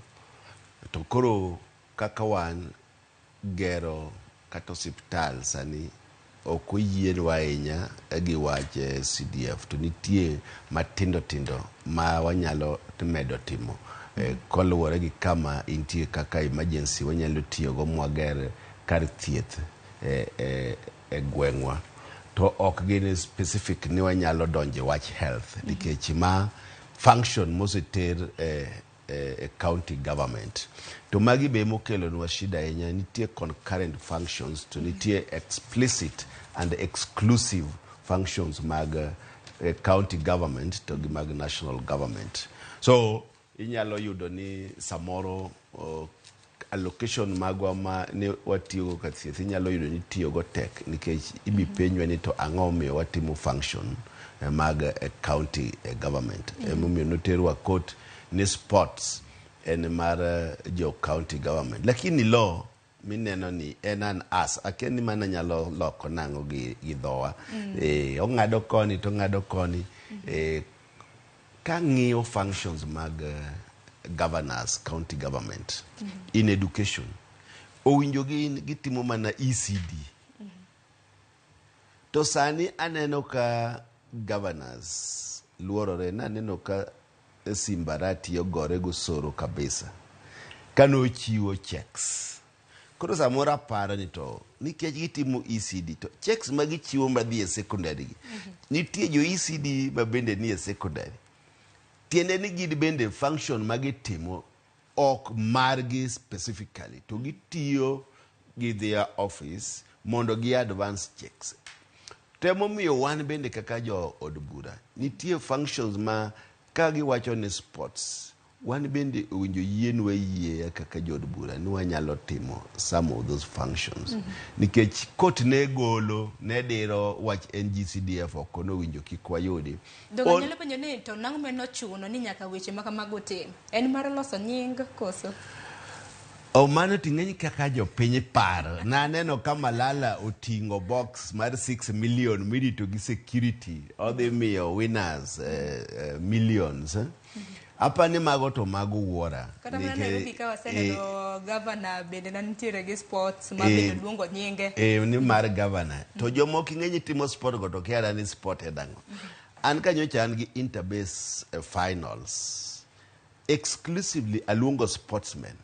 to koro kaka wan gero kata osiptal sani ok oyienwa ahinya gi wach CDF, to nitie matindo tindo ma wanyalo medo timo koluwore gi kama intie kaka emergency wanyalo tiyogo mwager kar thieth e gweng'wa, to ok gin specific ni wanyalo donje wach health nikech ma function moseter county government. To magi be mokelonwa shida ahinya, nitie concurrent functions to nitie explicit and exclusive functions mag county government to gi mag national government. So inyalo yudo ni samoro allocation magwa ma ne watiyogo ka thieth inyalo yudo ni tiyogo tek nikech ibi penywa ni to ang'o miyo watimo function mag county government. Emomiyo noterwa court ni sports en mar jo county government, lakini law mineno ni en an as akia ni mana nyalo loko nango gi dhowa. Ong'ado koni to ong'ado koni. Ka ng'iyo functions mag governors county government in education owinjo gitimo mana ECD. To sani aneno ka governors luorore, naneno ka Simbarati ogore gosoro kabisa kano chiwo checks. Koro samoro aparo ni to nikech gitimo ECD to checks magichiwo madhi e secondary nitie jo ECD ma bende ni e secondary, tiende ni gin bende function magitimo ok margi specifically, to gitiyo gi their office mondo gi advance checks. Temo miyo wan bende kaka jo od bura nitie functions ma ka giwacho ni sports, wan bende owinjo yienwa yie kaka jo od bura ni wanyalo timo some of those functions. Nikech court ne golo ne diro wach NGCDF ok nowinjo kik wayudi. Dogo nyalo penjo ni to nang'o meno chuno ni nyaka weche makamago tim? En mar loso nying koso? Mano ting'eni kaka jo piny paro. Na neno ka Malala oting'o box mar 6 million mirito gi security odhi miyo winners millions. Apa ni mago to mago wuora. Kata mana Nairobi ka waseneno governor bende nantiere gi sports ma bende luongo nyinge. Ni mar governor. To jomoko ing'eni timo sport go to kiara ni sport edango. An kanyocha an gi interbase finals. Exclusively aluongo sportsmen.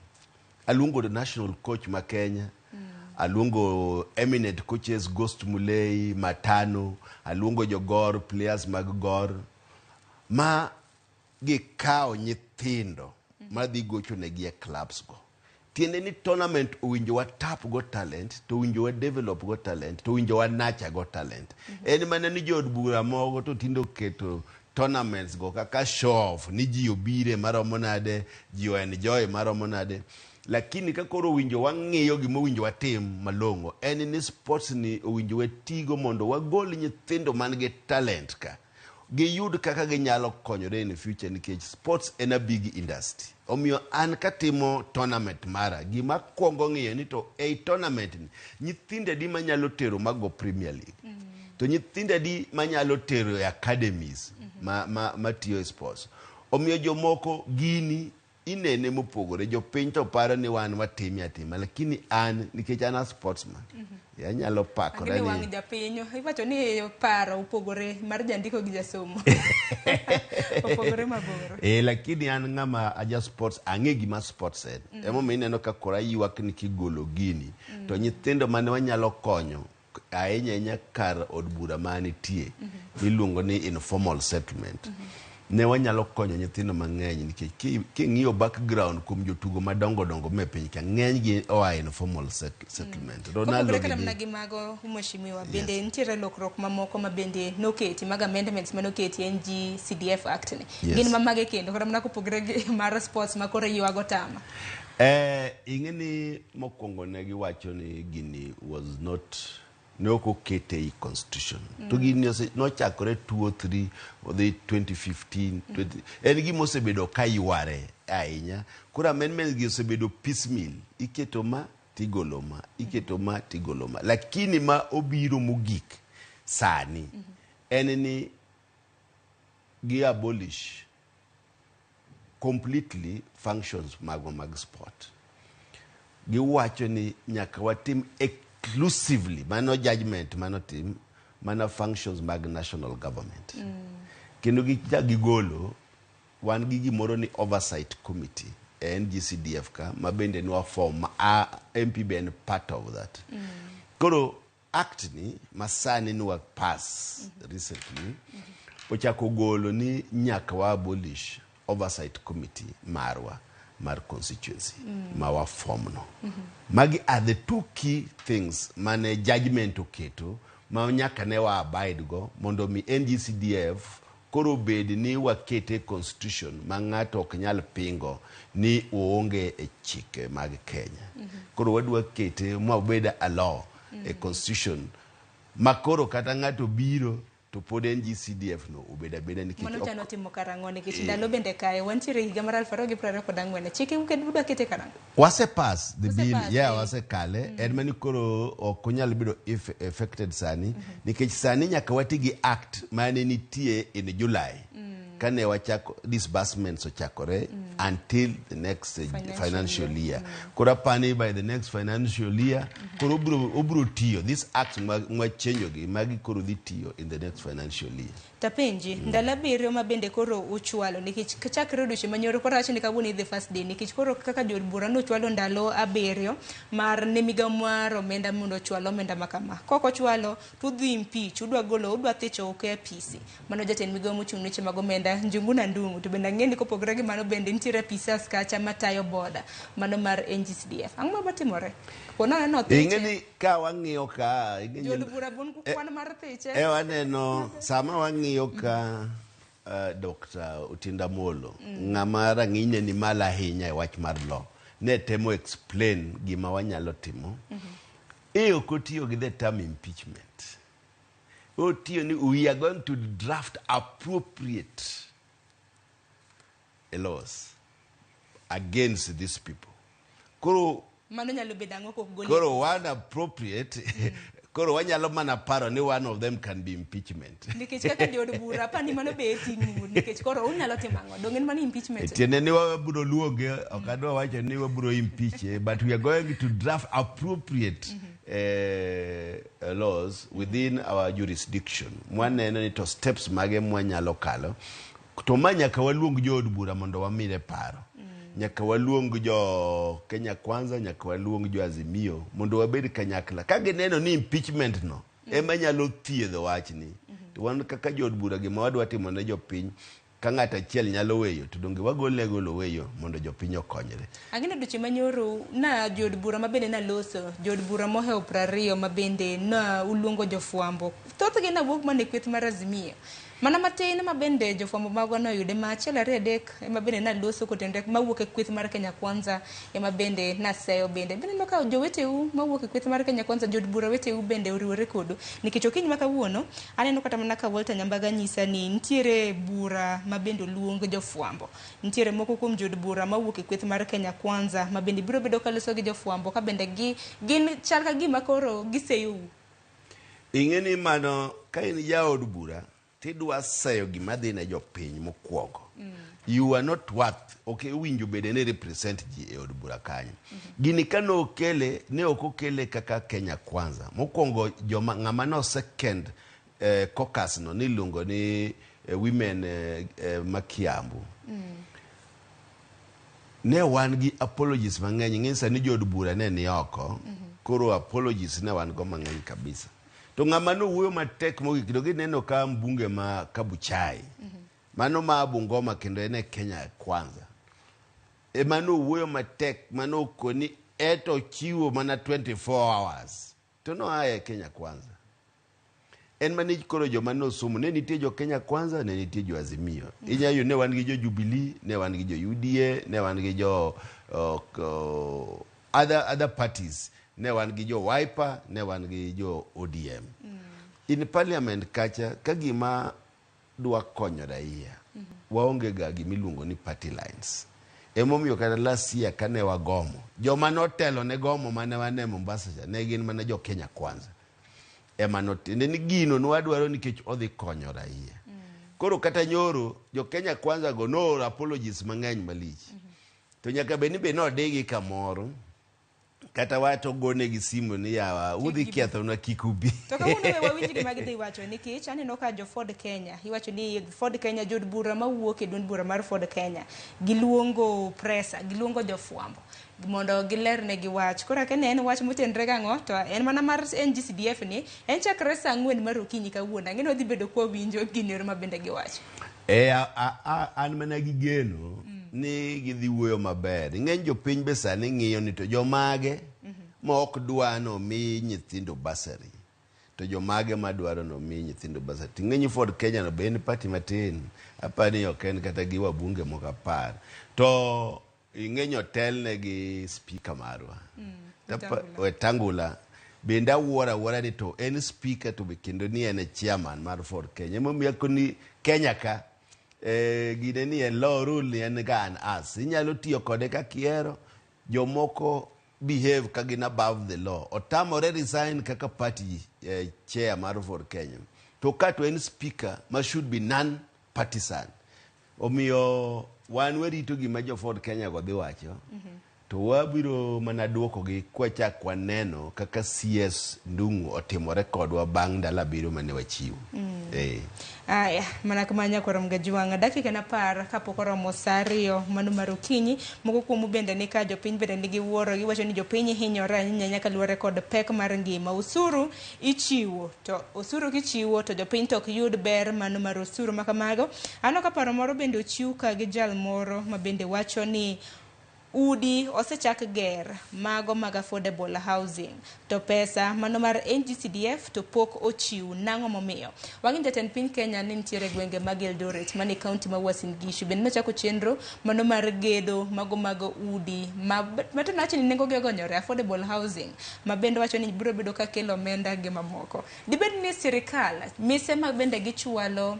Aluongo the national coach ma Kenya. Aluongo eminent coaches Ghost Mulei, Matano. Aluongo jogor players mag gor. Ma gikao nyithindo madhi gocho negi e clubs go. Tiende ni tournament owinjo wa tap go talent, to owinjo wa develop go talent, to owinjo wa nurture go talent. En mana ni jo od bura mogo to tindo keto tournaments go kaka show off ni ji obire maromo nade, ji enjoy maromo nade. Lakini kakoro owinjo wang'iyo gima owinjo watim malong'o en ni sports ni owinjo watigo mondo wagol nyithindo man gi talent ka giyud kaka ginyalo konyore in future, nikech sports en a big industry. Omiyo an katimo tournament mara gima kwongo ng'iyo ni to ei tournament ni nyithinde di manyalo tero mago Premier League, to nyithinde di manyalo tero e academies matiyo e sports. Omiyo jomoko gini inene mopogore, jo piny to paro ni wan watimi atima, lakini an nikech an a sportsman anyalo pakora ni wang japinyo iwacho ni paro upogore mar jandiko gi jasomo opogore maboro. Lakini an ng'ama aja sports ang'e gima sports en. Emomiyo ineno ka kora ywak ni kigolo gini to nyithindo mane wanyalo konyo ahinya kar od bura manitie miluongo ni informal settlement. Ne wanyalo konyo nyithindo mang'eny nikech king'iyo background kuom jotugo madongo dongo me piny ka ng'eny gi oa informal settlement. Ronaldo kata mna gi mago mheshimiwa bende nitiere lokruok mamoko ma bende noketi mag amendments manoketi NGCDF Act ni. Gin mamage kendo kata mna kopogre gi mar sports ma kore ywago tama. Ing'eni mokwongo ne giwacho ni gini was not ne ok okete i constitution. To gini nochakore 2 or 3 the 2015 en gima osebedo ka yware ahinya. Koro amendments gi osebedo piecemeal, iketo ma tigolo ma, iketo ma tigolo ma. Lakini ma obiro mogik sani en ni gi abolish completely functions mag sport. Giwacho ni nyaka watim exclusively, mano judgment, mano tim, mana functions mag national government. Kendo gigolo, wan gi gimoro ni oversight committee, NGCDF ka, mabende nwa form, MP ben part of that. Koro act ni, masani nwa pass recently, ochako golo ni nyaka wa abolish oversight committee mar constituency, mawa form no. Magi are the two key things mane judgment oketo, ma nyaka ne wa abide go, mondo mi NGCDF koro bed ni wakete constitution ma ng'ato ok nyal pingo ni uonge e chike mag Kenya. Koro wadwa kete ma obeda a law, a constitution, ma koro kata ng'ato biro to pod NGCDF no ubeda nikech mano chano timo karango nikech ndalo bende kae wantiere higa mar 2024 chike uked buda kete karango wase pass the bill wase kale mani koro ok onyal bedo affected sani nikech sani nyaka wati gi act mane nitie in July kane wachako disbursements ochakore until the next financial year. Kora pani by the next financial year koro obro tiyo this act mwachenjo gi magi koro dhi tiyo in the next financial year. Tapenji ndala biro mabende koro uchwalo nikech chakre odiochieng' manyoro koro awacho ni kawuono the first day nikech koro kaka jod bura nochwalo ndalo abiriyo mar ne migawo mar omenda mondo ochwalo omenda makama. Koko chwalo tudhi impeach, udwa golo, udwa thicho oke apisi. Mano jatend migawo mochung' ne weche mag omenda Njuguna Ndung'u, to bende ng'eni kopogore gi mano bende nitiere apisas kacha matayo boda mano mar NGCDF. Ang'o matimore? Kono no thiche. Ing'eni ka wang'iyo ka jod bura bun kwan mar thiche. Waneno sama wang'iyo ka Dr. Otinda Molo ng'ama rang'iny ni mala ahinya e wach mar law ne temo explain gima wanyalo timo. Ok otiyo gi the term impeachment. Otiyo ni we are going to draft appropriate laws against these people. Koro mano nyalo bedango kok goli. Koro one appropriate koro wanyalo mana paro ni one of them can be impeachment. Nikech kaka jod bura pani mano be tingu nikech koro unyalo timango dongen mani impeachment. Tiene ni waburo luonge okadwa wacho ni waburo impeach but we are going to draft appropriate laws within our jurisdiction. Mwaneno ni to steps mage mwanyalo kalo to manyaka waluong jod bura mondo wamire paro. Nyaka waluong jo Kenya Kwanza, nyaka waluong jo Azimio mondo wabed kanyakla ka gineno ni impeachment no ema nyalo thiedho wachni. To wan kaka jod bura gima wadwa timo ne jopiny ka ng'ato achiel nyalo weyo to donge wagolo weyo mondo jopiny okonyre. Ang'e doche manyoro na jod bura mabende na loso jod bura mohewo 20 mabende na uluongo jofwambo thothgi na wuok mane kweth mar Azimio mana matin mabende jofwambo mago no yude ma achiel 2 3 mabende na loso kotende mawuok e kweth mar Kenya Kwanza mabende na seyo bende no ka joweteu mawuok e kweth mar Kenya Kwanza jod bura weteu bende oriwore kodu nikech okiny ma kawuono aneno kata mana ka Walter Nyambaga nyisa ni nitiere bura mabende luong jofwambo nitiere moko kuom jod bura mawuok e kweth mar Kenya Kwanza mabende biro bedo ka loso gi jofwambo ka bende gin chal ka gima koro giseyo. Ing'eni mano ka in jaod bura tidwa seyo gima dhi ne jopiny mokwongo. You are not worth, okay, winjo bede ne represent ji e od bura kanyo. Gini kano okele, ne okokele kaka Kenya Kwanza. Mokwongo ng'ama no second caucus no nilungo ni women makiambu. Ne wan gi apologies mang'eny, ng'isa ni jod bura ne ni oko, koro apologies ne wan go mang'eny kabisa. To ng'ama no wuoyo matek mogik to gineno ka mbunge ma Kabuchai. Mano ma Bungoma kendo ene Kenya Kwanza. Mano wuoyo matek mano koni eto chiwo mana 24 hours. To no haya Kenya Kwanza. En mani koro jo mano somo ne nitie jo Kenya Kwanza ne nitie jo Azimio. Inyayo ne wan gi jo Jubilee, ne wan gi jo UDA, ne wan gi jo other parties. Ne wan gi jo Wiper, ne wan gi jo ODM. In parliament kacha kagima dwa konyo raia. Waonge ga gimiluongo ni party lines. Emomiyo kata last year kane wagomo. Joma notelo ne gomo mane wane Mombasa ne gin mana jo Kenya Kwanza. Ema notende ni gino nwadwaro nikech odhi konyo raia. Koro kata nyoro jo Kenya kwanza go no apologies mang'eny malich. To nyaka beni be no degi kamoro. Kata wato gone gi simu ni yawa udhi ketho na kikubi. To kawuono we wawinj gima gidhi wacho nikech aneno ka jo Ford Kenya iwacho ni Ford Kenya jod bura mawuok e duond bura mar Ford Kenya giluongo presa, giluongo jofwambo mondo gilerne gi wach. Koro ka ne en wach motenre gang'o to en mana mar NGCDF ni en chakre saa 4 mar okinyi kawuono. Ang'e ni odhi bedo kwa winjo gini ma bende giwacho. An mana gi geno ni gidhi wuoyo maber. Ng'eny jopiny be sani ng'iyo ni to jomage ma ok dwa no mi nyithindo basari. To jomage ma dwaro no mi nyithindo basari. Ng'eny Ford Kenya no be en party matin. Apani ok en kata gi wabunge moko 10. To ng'eny hotel ne gi speaker marwa. Wetangula. Bende awuora ni to en speaker to be kendo ni en chairman mar Ford Kenya. Momiyo koni Kenya ka gine ni en law rule ni en gan as. Inyalo tiyo kode ka kiero. Jomoko behave kagin above the law. Otamore resign kaka party chair mar Ford Kenya. To kato en speaker ma should be non-partisan. Omiyo wan werito gima jo Ford Kenya go dhi wacho. To wabiro mana duoko gi kwachak waneno kaka CS Ndung'u otimore kodwa bang' ndalo 7 mane wachiwo. Aya, mana kamanya kwa mgajiwanga dakika na para kapok oromo saa 2 mano mar okinyi. Moko kuomu bende ni ka jopiny bende nigi wuoro giwacho ni jopiny hinyore ahinya nyaka luwore kod pek mar ngima. Osuru ichiwo to osuru kichiwo to jopiny tok yud ber mano mar osuru makamago. Ano ka paro moro bende ochiw ka gi jal moro ma bende wacho ni udi osechak ger mago mag affordable housing to pesa mano mar NGCDF to pok ochiw nang'o momiyo. Wang'e jatend piny Kenya ni nitiere gwenge mag Eldoret mani kaunti ma Uasin Gishu bende nochako chenro mano mar gedo mago udi matona wacho ni nengo gi ogonyore affordable housing ma bende wacho ni biro bedo ka kelo omenda gi mamoko. Dibed ni sirikal mise mag bende gichwalo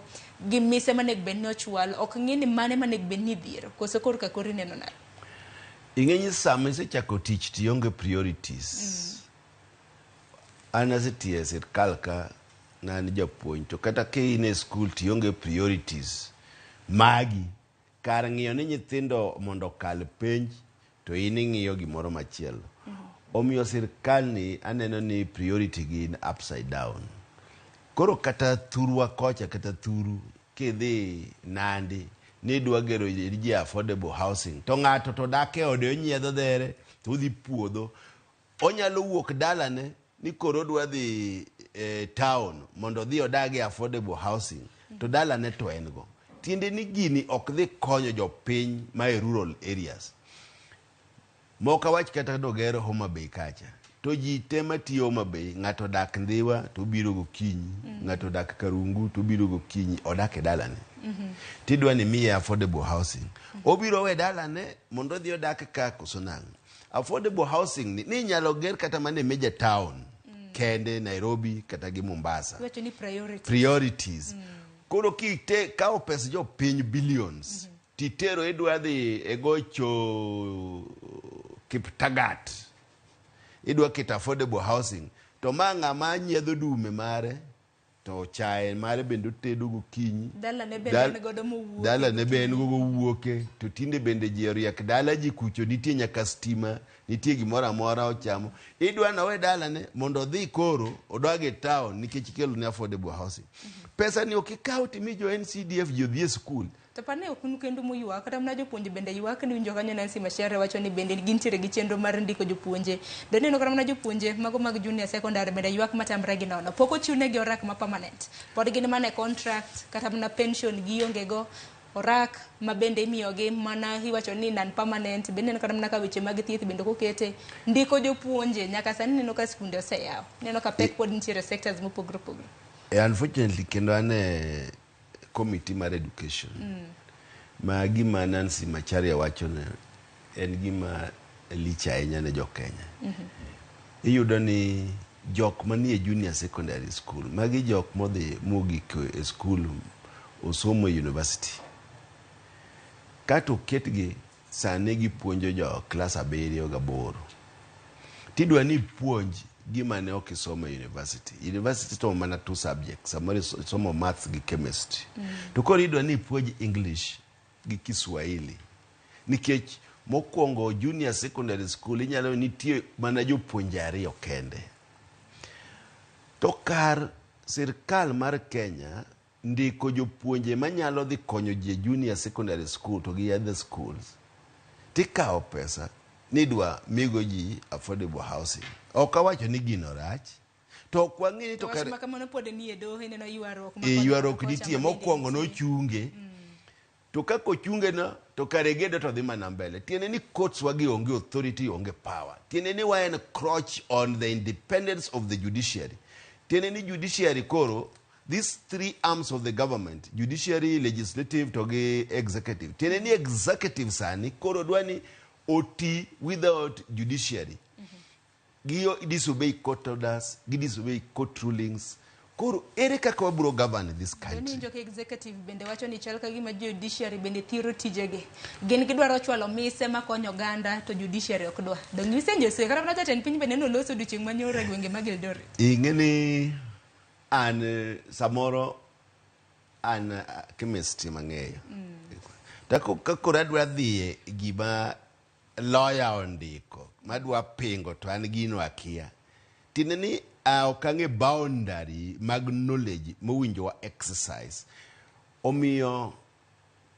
gi mise manego bed ni ochwalo ok ng'e ni mane manego bed ni dhiero koso kor ka kori neno nade. Ing'enyi sama isechako tich tionge priorities. An asetie sirkal ka nan japuonj to kata ke in e school tionge priorities magi kar ng'iyo ni nyithindo mondo kal penj to in ing'iyo gimoro machielo. Omiyo sirkal ni aneno ni priority gin upside down. Koro kata thurwa kocha kata thuru kidhi Nandi ni dwa gero ji affordable housing to ng'ato to dake ode onyiedho dhere to udhi puodho onyalo wuok dalane ni koro dwa dhi town mondo dhi odagi affordable housing to dalane to en go tiende ni gini ok dhi konyo jopiny ma e rural areas. Moka wach kata dogero Homa Bay kacha to ji tema tiyo Homa Bay ng'ato dak Ndhiwa to biro gokinyi ng'ato dak Karungu to biro gokinyi odak e dalane. Tidwa ni miye affordable housing. Obiro we dalane mondo dhi odak ka koso nang'o. Affordable housing ni nyalo ger kata mane major town kende Nairobi kata gi Mombasa. Wacho ni priorities. Koro kite kao pesa jo piny billions. Titero idwa dhi egocho Kiptagat. Idwa kita affordable housing. To mang'a ma nyiedho dume mare to chae mare bende tedo gokinyi. Dala ne bende godo mowuoke. Dala ne bende gogo wuoke. To tinde bende ji oriak dala ji kucho nitie nyaka stima. Nitie gimoro amora ochamo. Idwa na we dala ne mondo dhi koro odwage town nikech kelo ni affordable housing. Pesa ni okikaw timi jo NCDF jo dhi school. To pane okunu kendo moywa kata mna jopuonje bende ywak ni winjo kanyo Nancy Mashere wacho ni bende gintiere gi chenro mar ndiko jopuonje. Doneno kata mna jopuonje mago mag junior secondary bende ywak matamre gi nono. Poko chune gi orak ma permanent. Pod gin mane contract kata mna pension gi onge go orak ma bende imiyo gi mana iwacho ni non permanent bende neno kata mna ka weche mag thieth bende kokete ndiko jopuonje nyaka sani neno ka skunde oseyaw. Neno ka pek pod nitiere sectors mopogore opogore. Unfortunately kendo ane committee mar education. Ma gima Nancy Macharia wacho ne en gima licha ahinya ne jo Kenya. Iyudo ni jok manie junior secondary school magi jok modhi mogik e school osomo university. Kato ketgi sane gi puonjo jo class 7 ga 8. Tidwa ni puonj gima ne ok isomo university. University to mana 2 subjects, samoro somo maths gi chemistry. To koro idwa ni ipuonj English gi Kiswahili. Nikech mokwongo junior secondary school inyalo nitie mana jopuonje 2 kende. To kar sirkal mar Kenya ndiko jopuonje manyalo dhi konyo ji junior secondary school to gi other schools. Tikao pesa nidwa migo ji affordable housing. Ok awacho ni gino rach. To kwang'ini to kar kamano pod ni e doho ineno yuarruok yuarruok nitie mokwongo nochunge. To kako chunge no to kare gedo to dhi mana mbele. Tiene ni courts wagi onge authority, onge power. Tiene ni wa encroach on the independence of the judiciary. Tiene ni judiciary koro, these 3 arms of the government, judiciary, legislative to executive. Tiene ni executive sani koro dwani oti without judiciary. Giyo disobey court orders, disobey court rulings. Koro ere kaka wabro govern this country. Doni njoke executive bende wacho ni chal kagima judiciary bende thiro tijege. Gin gidwaro chwalo mise makonyo ganda to judiciary ok dwa. Dong isenjo se kara mata ten piny bende no loso duching manyore gwenge mag Eldoret. Ingeni an samoro an chemistry mang'eyo. Tako kakora dwa dhie gima lawyer ondiko madwa pingo to an gino akia. Tineni okang'e boundary mag knowledge mowinjo wa exercise. Omiyo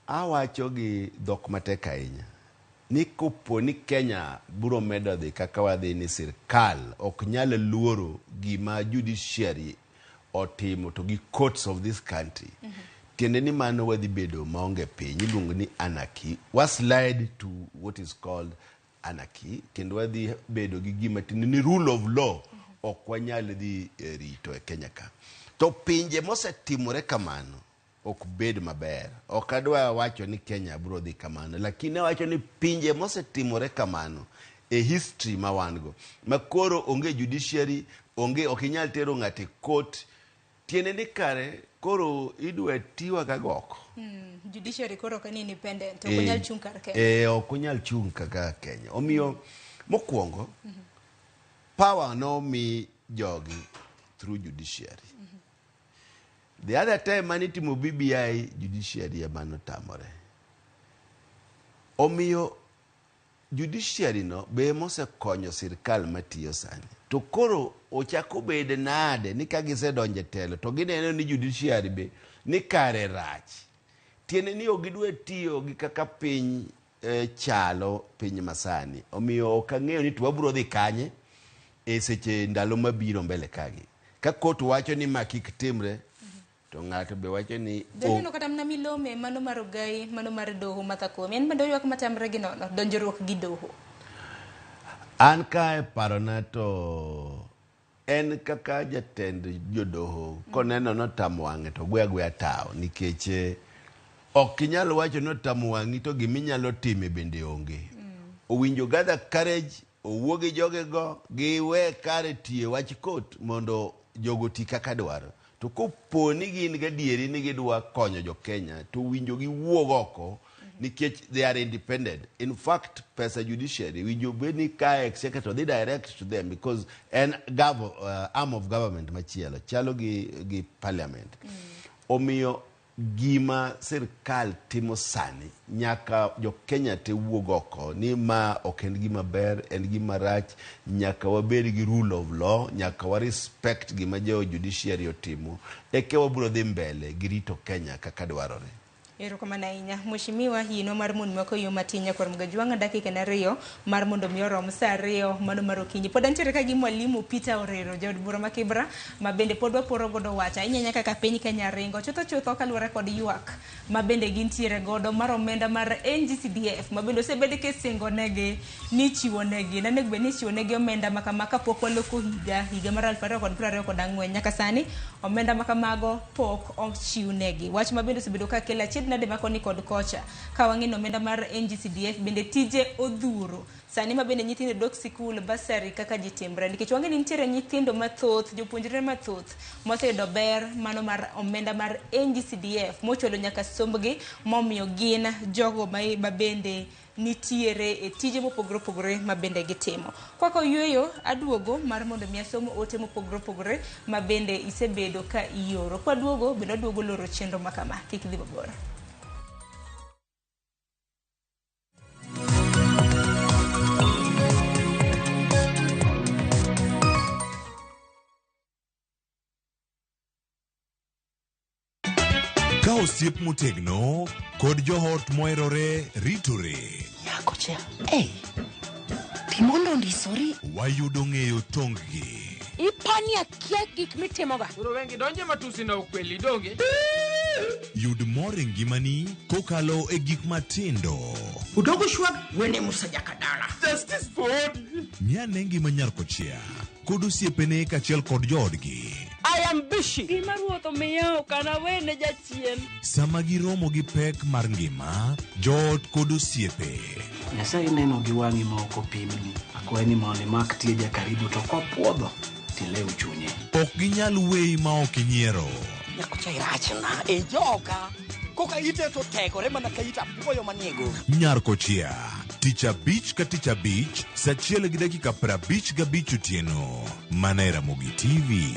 awacho gi dhok matek ahinya ni kopo ni Kenya buro medo dhi kaka wadhi ni sirkal ok nyal luoro gima judiciary otimo to gi courts of this country. Tiende ni mano wadhi bedo maonge piny, iluongo ni anarchy. Slide to what is called anarchy. Kendo wadhi bedo gi gima tiende ni rule of law ok wanyal dhi rito e Kenya ka. To pinje mosetimore kamano ok bed maber. Ok adwa wacho ni Kenya bro dhi kamano, lakini wacho ni pinje mosetimore kamano e history ma wango makoro onge judiciary, onge ok inyal tero ng'ate court. Tiene ni kare koro idwa tiwa kagoko. Judiciary koro kan independent ok nyal chung kar Kenya. Ok nyal chung kaka Kenya. Omiyo mokwongo power no mi jogi through judiciary. The other time manitimo BBI judiciary emano tamore. Omiyo judiciary no be mose konyo sirkal matiyo sani. To koro ochako bede nade ni kagise donje telo to gineno ni judiciary be ni kare rach. Tiene ni ogidwe tiyo gi kaka piny chalo piny masani. Omiyo okang'eyo ni twabro dhi kanye seche ndalo mabiro mbele kagi. Ka court wacho ni makik timre to ng'ato be wacho ni Deno kata mna milome mano mar ogai mano mar doho mathakomi en bende ywak matamre gi nono donjruok gi doho. An ka parona to en kaka jatend jodoho koneno notam wang'e to gwe tao nikech ok inyalo wacho notam wang'i to giminyalo time bende onge. Owinjo gather courage owuogi jogego giwe kare tie wach court mondo jogo ti kaka dwaro. To kopo ni gin gadieri ni gidwa konyo jo Kenya to winjo gi wuog oko nikech they are independent. In fact, pesa judiciary winjo be ni ka executive they direct to them because an arm of government machielo chalo gi parliament. Omiyo gima sirkal timo sani nyaka jo Kenya te wuog oko ni ma ok en gima ber, en gima rach. Nyaka wabed gi rule of law, nyaka wa respect gima jo judiciary otimo eke wabro dhi mbele gi rito Kenya kaka dwarore. Erokamano ahinya Mheshimiwa hino mar mon mako yo matinya kwa mgajwanga dakika na 2 mar mondo mi orom saa 2 mano mar okinyi. Pod antiere ka gi mwalimu Peter Orero jaod bura ma Kibra ma bende pod waporo godo wacha inyanya kaka piny Kenya ringo chutho kaluwore kod ywak ma bende gintiere godo mar omenda mar NGCDF ma bende osebed kesingo negi ni chiwo negi na nego ni chiwo negi omenda makamaka pok waloko higa mar 2024 nyaka sani omenda makamago pok ochiw negi. Wach ma bende osebedo ka kela chid nade makoni kod kocha ka wang'ino omenda mar NGCDF bende tije odhuro sani ma bende nyithindo dok sikul basari kaka jitimbre nikech wang'e ni nitiere nyithindo mathoth jopuonjre mathoth moseyudo ber mano mar omenda mar NGCDF mochulo nyaka sombgi momiyo gin jogo ma bende nitiere e tije mopogore opogore ma bende gitimo. Kwako yueyo aduogo mar mondo mi asomo ote mopogore opogore ma bende isebedo ka ioro. Kwa duogo bende aduogo loro chenro makama. Kik dhi mabor. Ka osiep motegno kod johot moherore ritore. Nyako chia. Timondo ndisori. Wayudo ng'eyo tonggi. Ipani akia gik mitimoga. Uro wengi donje matusi na ukweli donge. Yud mor e ngimani kokalo e gik matindo. Udogo shwag wene musaja kadala. Justice for all. Nyane ngima nyarko chia kod osiepene kachiel kod joodgi. I am busy. Gima ruotho miyo kana wene jachien. Sama giromo gi pek mar ngima, joot kod osiepe. Nyasaye neno gi wang'i ma ok opimni. Akwaye ni mondo imak tieja karibu to kopuodho tilew chunye. Ok ginyal weyi ma ok inyiero. Nyako cha irachna e joga. Koka ite to tegore mana ka ita puoyo maniego. Nyarko chia. Tich abich ka tich abich, saa 1:55 otieno. Mana e Ramogi TV.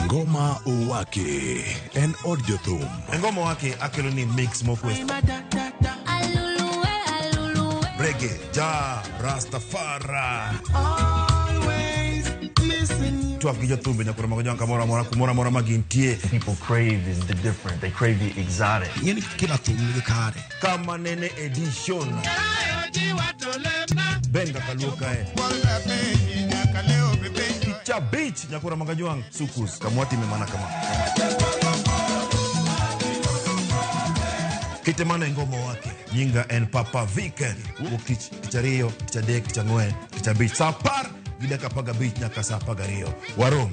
Ngoma Owake en od jothum. Ngoma Owake akelo ni mix mokwest. Reggae, ja, Rastafari. Twaf gi jothumbe nyakoro mago jonka mora magintie. People crave is the different. They crave the exotic. Yeni kila thum ni kare. Kama nene edition. Benga kaluka Cha beach nyakura magajuang sukus kamwati memana kama Kitemana ngoma wake nyinga en Papa Weekend ukich kichario kichadek kichangwe kichabeach sapar gida kapaga beach nyaka sapaga rio warom